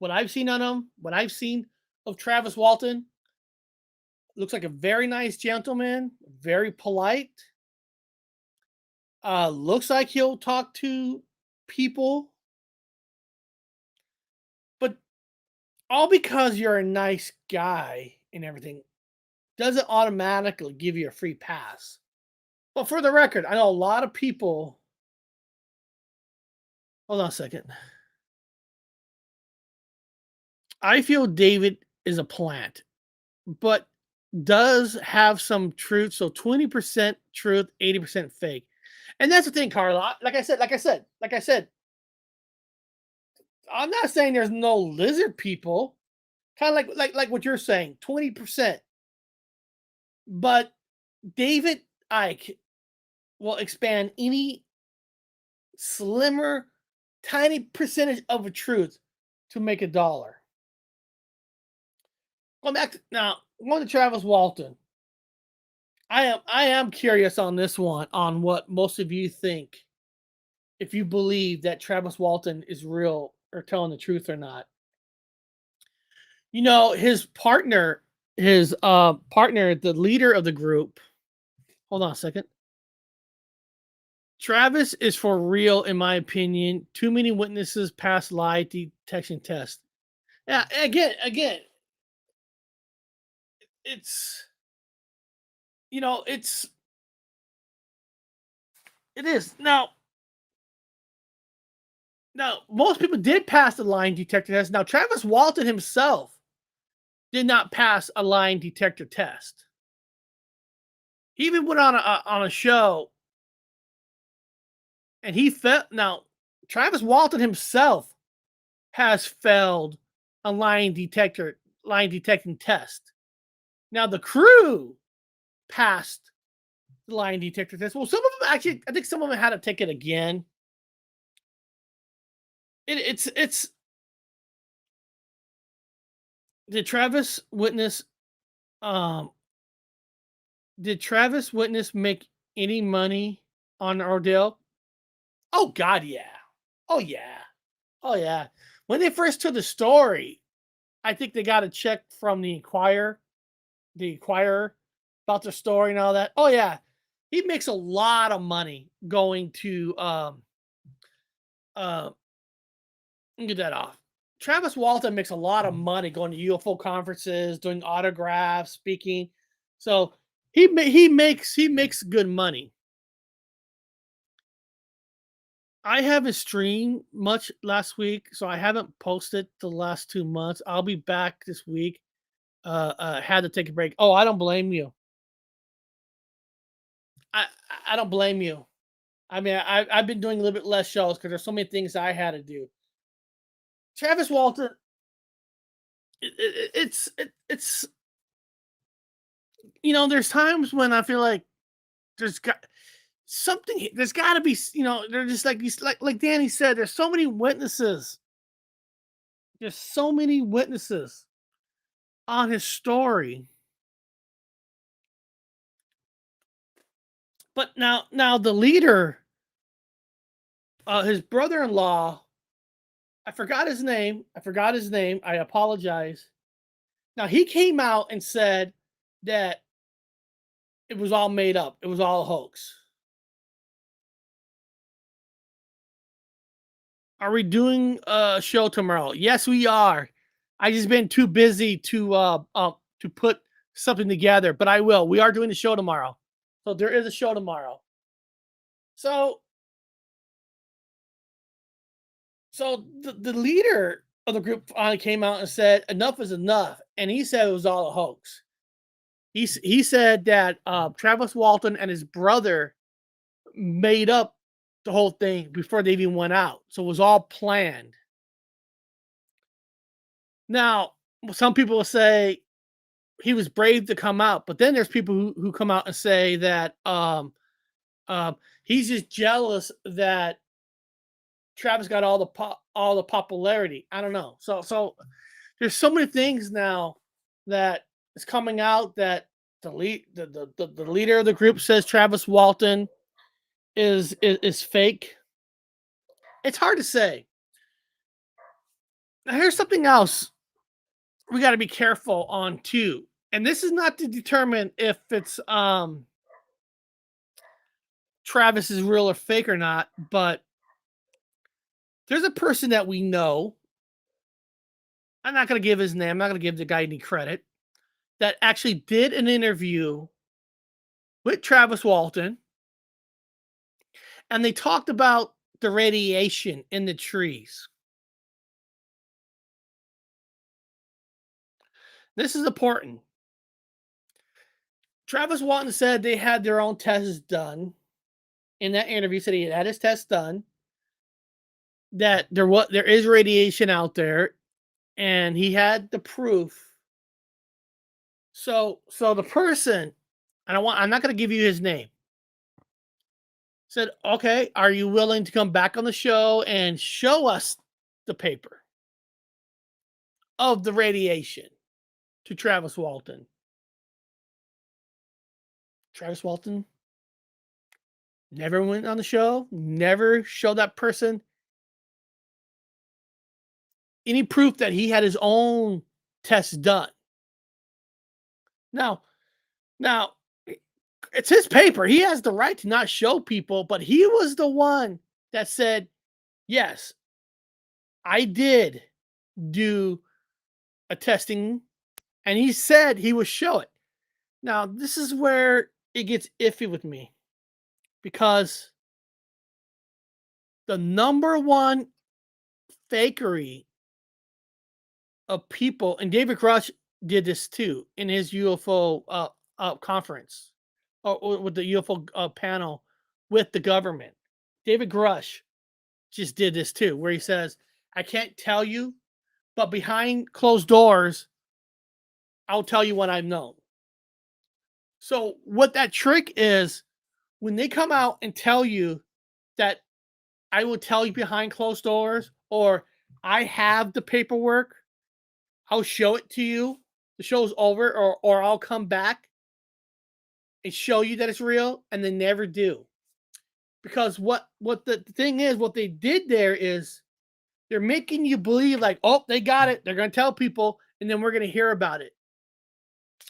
What I've seen on him, what I've seen of Travis Walton, looks like a very nice gentleman, very polite. Looks like he'll talk to people. But all because you're a nice guy and everything doesn't automatically give you a free pass. But for the record, I know a lot of people. Hold on a second. I feel David is a plant, but does have some truth. So 20% truth, 80% fake. And that's the thing, Carla. Like I said, I'm not saying there's no lizard people. Kind of like what you're saying, 20%. But David Icke will expand any slimmer, tiny percentage of a truth to make a dollar. Going back to now, going to Travis Walton. I am curious on this one, on what most of you think, if you believe that Travis Walton is real or telling the truth or not. You know, his partner, the leader of the group. Hold on a second. Travis is for real, in my opinion. Too many witnesses pass lie detection test. Yeah, again, it's you know, it is now. Now, most people did pass the line detector test. Now, Travis Walton himself did not pass a line detector test. He even went on a show, and he felt. Now, Travis Walton himself has failed a line detecting test. Now, the crew passed the line detector test. Well, some of them actually, I think some of them had to take it again. It's did Travis witness um did Travis witness make any money on the ordeal? Oh God, yeah. Oh yeah. Oh yeah. When they first told the story, I think they got a check from the Inquirer about the story and all that. Oh yeah. He makes a lot of money going to uh get that off. Travis Walton makes a lot of money going to UFO conferences, doing autographs, speaking. So he makes good money. I haven't streamed much last week, so I haven't posted the last 2 months. I'll be back this week. Had to take a break. Oh, I don't blame you. I I don't blame you. I mean, I've been doing a little bit less shows because there's so many things I had to do. Travis Walton, it's there's times when I feel like there's got something. There's got to be they're just like these like Danny said. There's so many witnesses. There's so many witnesses on his story. But now the leader, his brother-in-law, I forgot his name. I forgot his name. I apologize. Now he came out and said that it was all made up. It was all a hoax. Are we doing a show tomorrow? Yes, we are. I just been too busy to put something together, but I will. We are doing the show tomorrow. So there is a show tomorrow. So the leader of the group finally came out and said enough is enough, and he said it was all a hoax. He said that Travis Walton and his brother made up the whole thing before they even went out, so it was all planned. Now, some people will say he was brave to come out, but then there's people who come out and say that he's just jealous that Travis got all the popularity. I don't know. So there's so many things now that is coming out that the leader of the group says Travis Walton is fake. It's hard to say. Now here's something else we got to be careful on too. And this is not to determine if it's Travis is real or fake or not, but there's a person that we know. I'm not going to give his name. I'm not going to give the guy any credit. That actually did an interview with Travis Walton, and they talked about the radiation in the trees. This is important. Travis Walton said they had their own tests done. In that interview, said he had his test done. That there is radiation out there, and he had the proof. So the person, I'm not going to give you his name. Said, okay, are you willing to come back on the show and show us the paper of the radiation to Travis Walton? Travis Walton never went on the show, never showed that person any proof that he had his own tests done. Now, it's his paper. He has the right to not show people, but he was the one that said, yes, I did do a testing, and he said he would show it. Now, this is where it gets iffy with me, because the number one fakery of people, and David Grush did this too in his UFO conference, or with the UFO panel with the government. David Grush just did this too, where he says, I can't tell you, but behind closed doors, I'll tell you what I've known. So what that trick is, when they come out and tell you that I will tell you behind closed doors, or I have the paperwork, I'll show it to you, the show's over, or I'll come back and show you that it's real, and they never do. Because what the thing is, what they did there is they're making you believe like, oh, they got it. They're going to tell people, and then we're going to hear about it.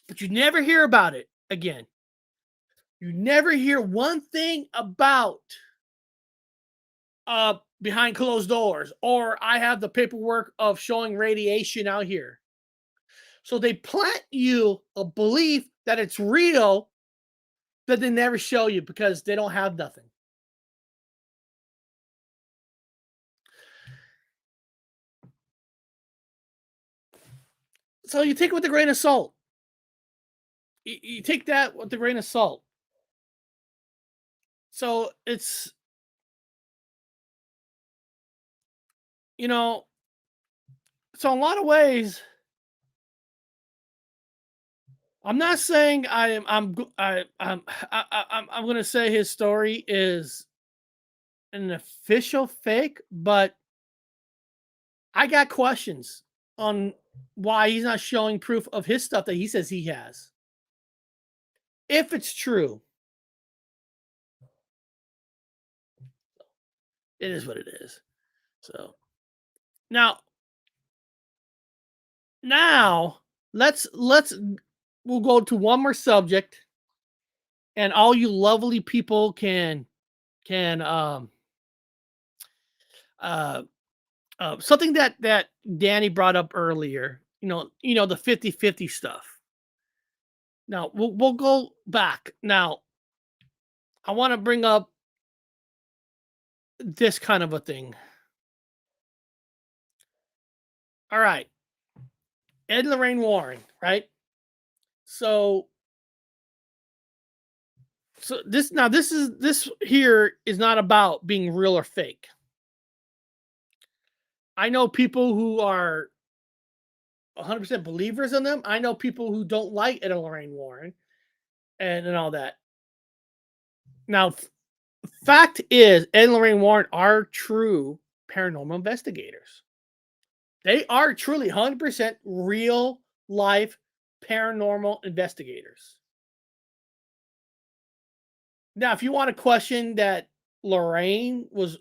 But you never hear about it again. You never hear one thing about behind closed doors, or I have the paperwork of showing radiation out here. So they plant you a belief that it's real, that they never show you because they don't have nothing. So you take it with a grain of salt. You take that with a grain of salt. So it's, so in a lot of ways, I'm not saying I'm going to say his story is an official fake, but I got questions on why he's not showing proof of his stuff that he says he has. If it's true, it is what it is. So now we'll go to one more subject, and all you lovely people can something that Danny brought up earlier, the 50-50 stuff. Now we'll go back. Now I want to bring up this kind of a thing. All right. Ed and Lorraine Warren, right? So this here is not about being real or fake. I know people who are 100% believers in them. I know people who don't like Ed and Lorraine Warren and all that. Now, fact is, Ed and Lorraine Warren are true paranormal investigators. They are truly 100% real life paranormal investigators. Now, if you want to question that Lorraine was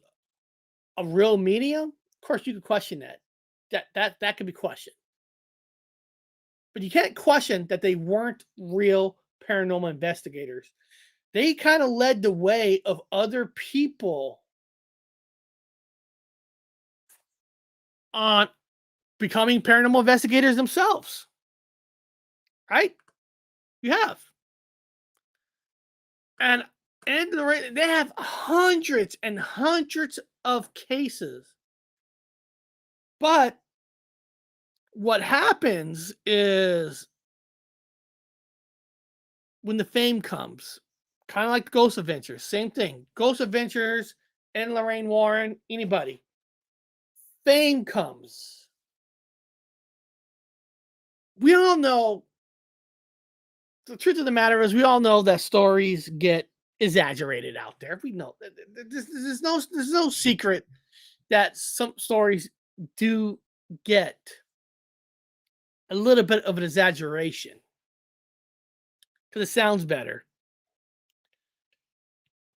a real medium, of course you could question that. That could be questioned. But you can't question that they weren't real paranormal investigators. They kind of led the way of other people on becoming paranormal investigators themselves. Right? You have. And they have hundreds and hundreds of cases. But what happens is when the fame comes, kind of like Ghost Adventures, same thing. Ghost Adventures and Lorraine Warren, anybody. Fame comes. We all know the truth of the matter is we all know that stories get exaggerated out there. We know there's no secret that some stories do get a little bit of an exaggeration because it sounds better.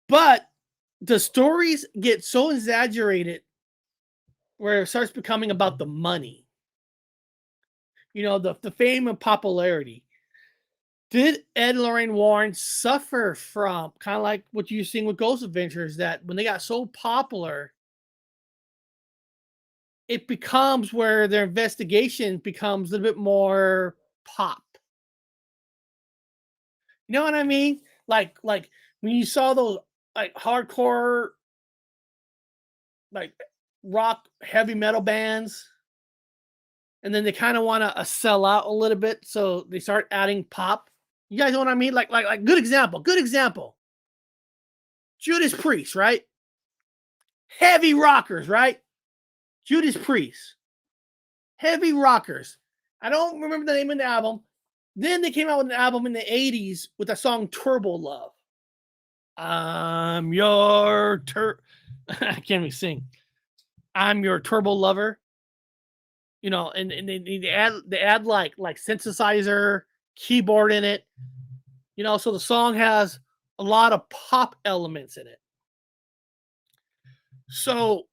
But the stories get so exaggerated where it starts becoming about the money, the fame and popularity. Did Ed and Lorraine Warren suffer from kind of like what you're seeing with Ghost Adventures that when they got so popular, it becomes where their investigation becomes a little bit more pop. You know what I mean? Like when you saw those like hardcore like rock heavy metal bands and then they kind of want to sell out a little bit so they start adding pop. You guys know what I mean? Like good example. Good example. Judas Priest, right? Heavy rockers, right? Judas Priest. Heavy rockers. I don't remember the name of the album. Then they came out with an album in the 80s with the song Turbo Love. I'm your I can't even sing. I'm your turbo lover. And they add like synthesizer, keyboard in it. So the song has a lot of pop elements in it. So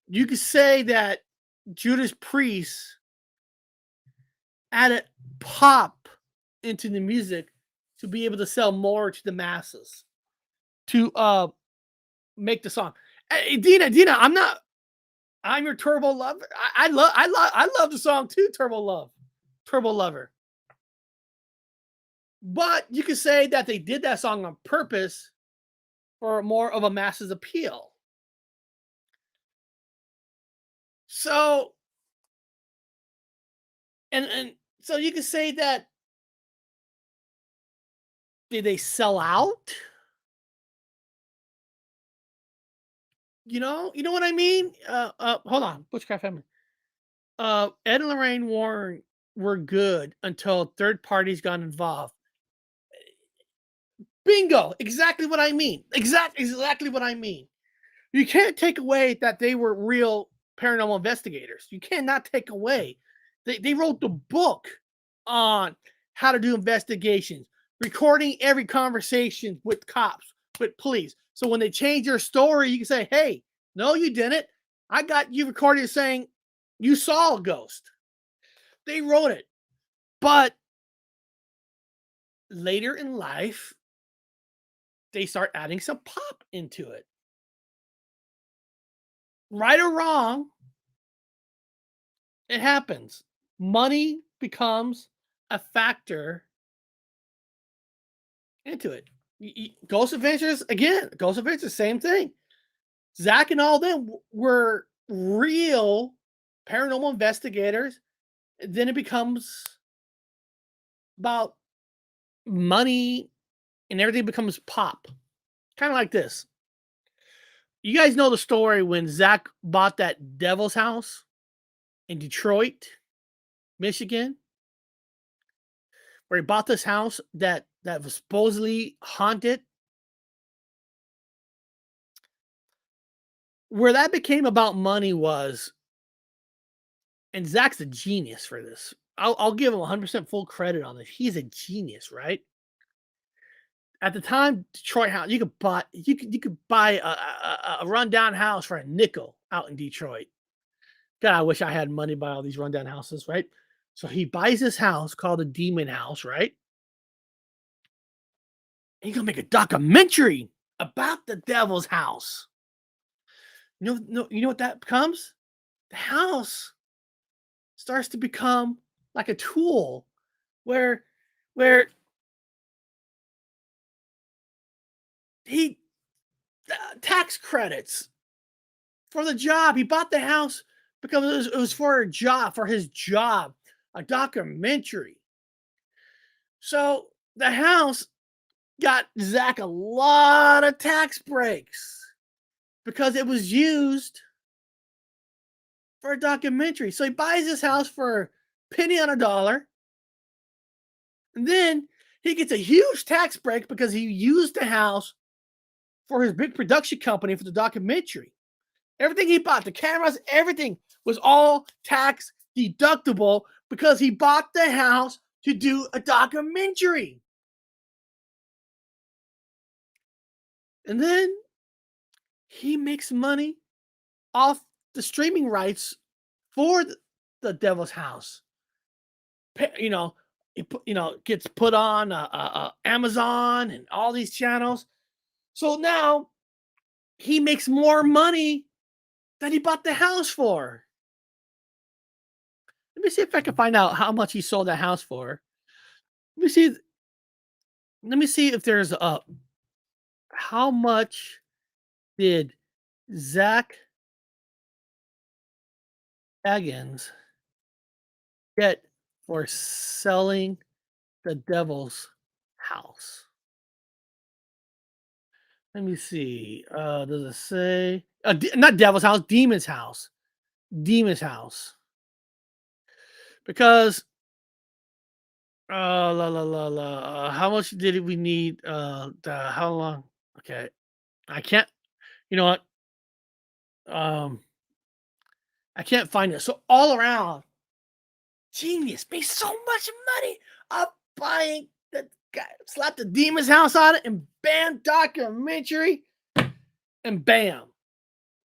you could say that Judas Priest added pop into the music to be able to sell more to the masses, to make the song. Hey, Dina, I'm your turbo lover. I love the song too, Turbo Lover. But you could say that they did that song on purpose for more of a masses appeal. So and so you could say that did they sell out? You know what I mean? Hold on, Bushcraft Family. Ed and Lorraine Warren were good until third parties got involved. Bingo! Exactly what I mean. Exactly what I mean. You can't take away that they were real paranormal investigators. You cannot take away. They wrote the book on how to do investigations, recording every conversation with cops, with police. So when they change your story, you can say, hey, no, you didn't. I got you recorded saying you saw a ghost. They wrote it. But later in life, they start adding some pop into it. Right or wrong, it happens. Money becomes a factor into it. Ghost Adventures, again, Ghost Adventures, same thing. Zach and all them were real paranormal investigators. Then it becomes about money and everything becomes pop. Kind of like this. You guys know the story when Zach bought that Devil's House in Detroit, Michigan, where he bought this house that was supposedly haunted. Where that became about money was, and Zach's a genius for this. I'll give him 100% full credit on this. He's a genius, right? At the time, Detroit house you could buy a rundown house for a nickel out in Detroit. God, I wish I had money to buy all these rundown houses, right? So he buys this house called the Demon House, right? And he's gonna make a documentary about the Devil's House. You know what that becomes? The house starts to become like a tool where he tax credits for the job. He bought the house because it was for a job, for his job. a documentary. So the house got Zach a lot of tax breaks because it was used for a documentary. So he buys this house for a penny on a dollar. And then he gets a huge tax break because he used the house for his big production company for the documentary. Everything he bought, the cameras, everything was all tax deductible because he bought the house to do a documentary. And then he makes money off the streaming rights for the Devil's House. You know, gets put on Amazon and all these channels. So now he makes more money than he bought the house for. Let me see if I can find out how much he sold that house for. Let me see. Let me see if there's a how much did Zach Eggins get for selling the Devil's House? Let me see. Does it say not Devil's House, Demon's House? Demon's House. Because la la la la. How much did we need? How long? Okay, I can't. You know what? Um, I can't find it. So all around, genius made so much money up buying the guy. Slap the Demon's House on it, and bam, documentary, and bam.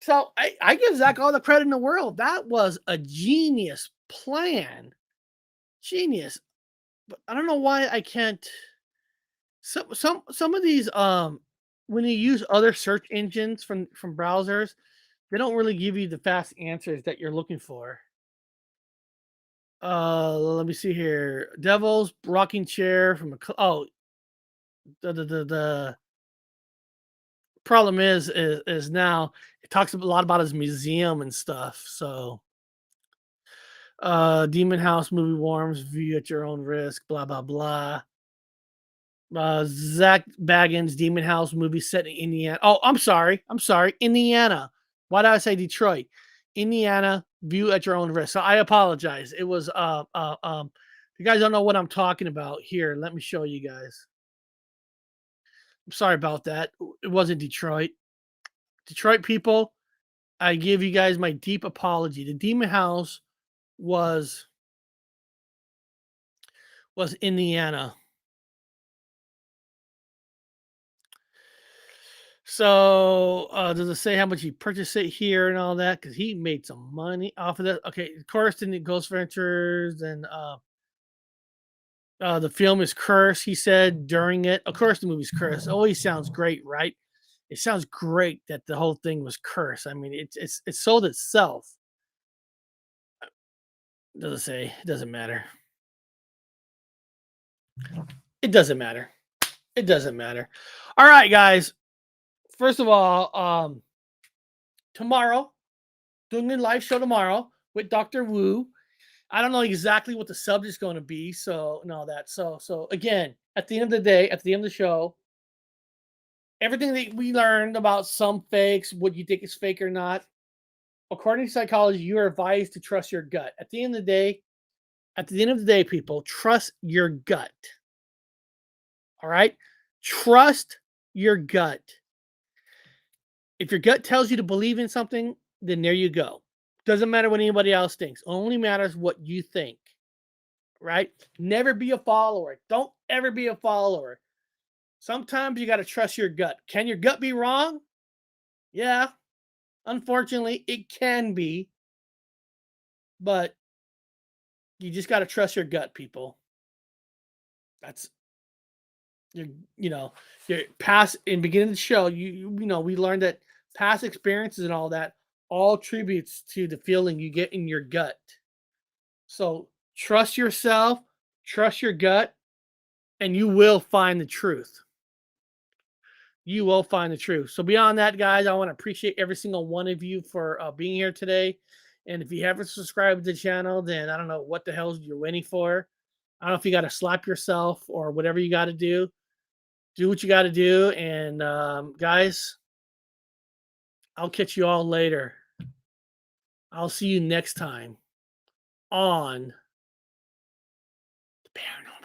So I give Zach all the credit in the world. That was a genius plan. Genius. But I don't know why I can't. Some of these when you use other search engines from browsers, they don't really give you the fast answers that you're looking for. Let me see here. Devil's rocking chair from the problem is now it talks a lot about his museum and stuff. So Demon House movie warms, view at your own risk, blah blah blah. Zach Baggins Demon House movie set in Indiana. Oh, I'm sorry. Indiana. Why did I say Detroit? Indiana, view at your own risk. So I apologize. It was if you guys don't know what I'm talking about, here, let me show you guys. I'm sorry about that. It wasn't Detroit. Detroit people, I give you guys my deep apology. The Demon House was Indiana. So, does it say how much he purchased it here and all that? Because he made some money off of that. Okay, of course, then it Ghost Ventures and the film is cursed. He said during it. Of course, the movie's cursed. Always sounds great, right? It sounds great that the whole thing was cursed. I mean, it sold itself. Does it say? It doesn't matter. It doesn't matter. It doesn't matter. All right, guys. First of all, tomorrow, doing a live show tomorrow with Dr. Wu. I don't know exactly what the subject's going to be, so and all that. So again, at the end of the day, at the end of the show, everything that we learned about some fakes, what you think is fake or not, according to psychology, you are advised to trust your gut. At the end of the day, people, trust your gut. All right? Trust your gut. If your gut tells you to believe in something, then there you go. Doesn't matter what anybody else thinks. Only matters what you think. Right? Never be a follower. Don't ever be a follower. Sometimes you got to trust your gut. Can your gut be wrong? Yeah. Unfortunately, it can be. But you just got to trust your gut, people. That's your past in beginning of the show, we learned that past experiences and all that all tributes to the feeling you get in your gut. So trust yourself, trust your gut, and you will find the truth. You will find the truth. So beyond that, guys, I want to appreciate every single one of you for being here today. And if you haven't subscribed to the channel, then I don't know what the hell you're waiting for. I don't know if you got to slap yourself or whatever you got to do. Do what you got to do. And guys, I'll catch you all later. I'll see you next time on the Paranormal.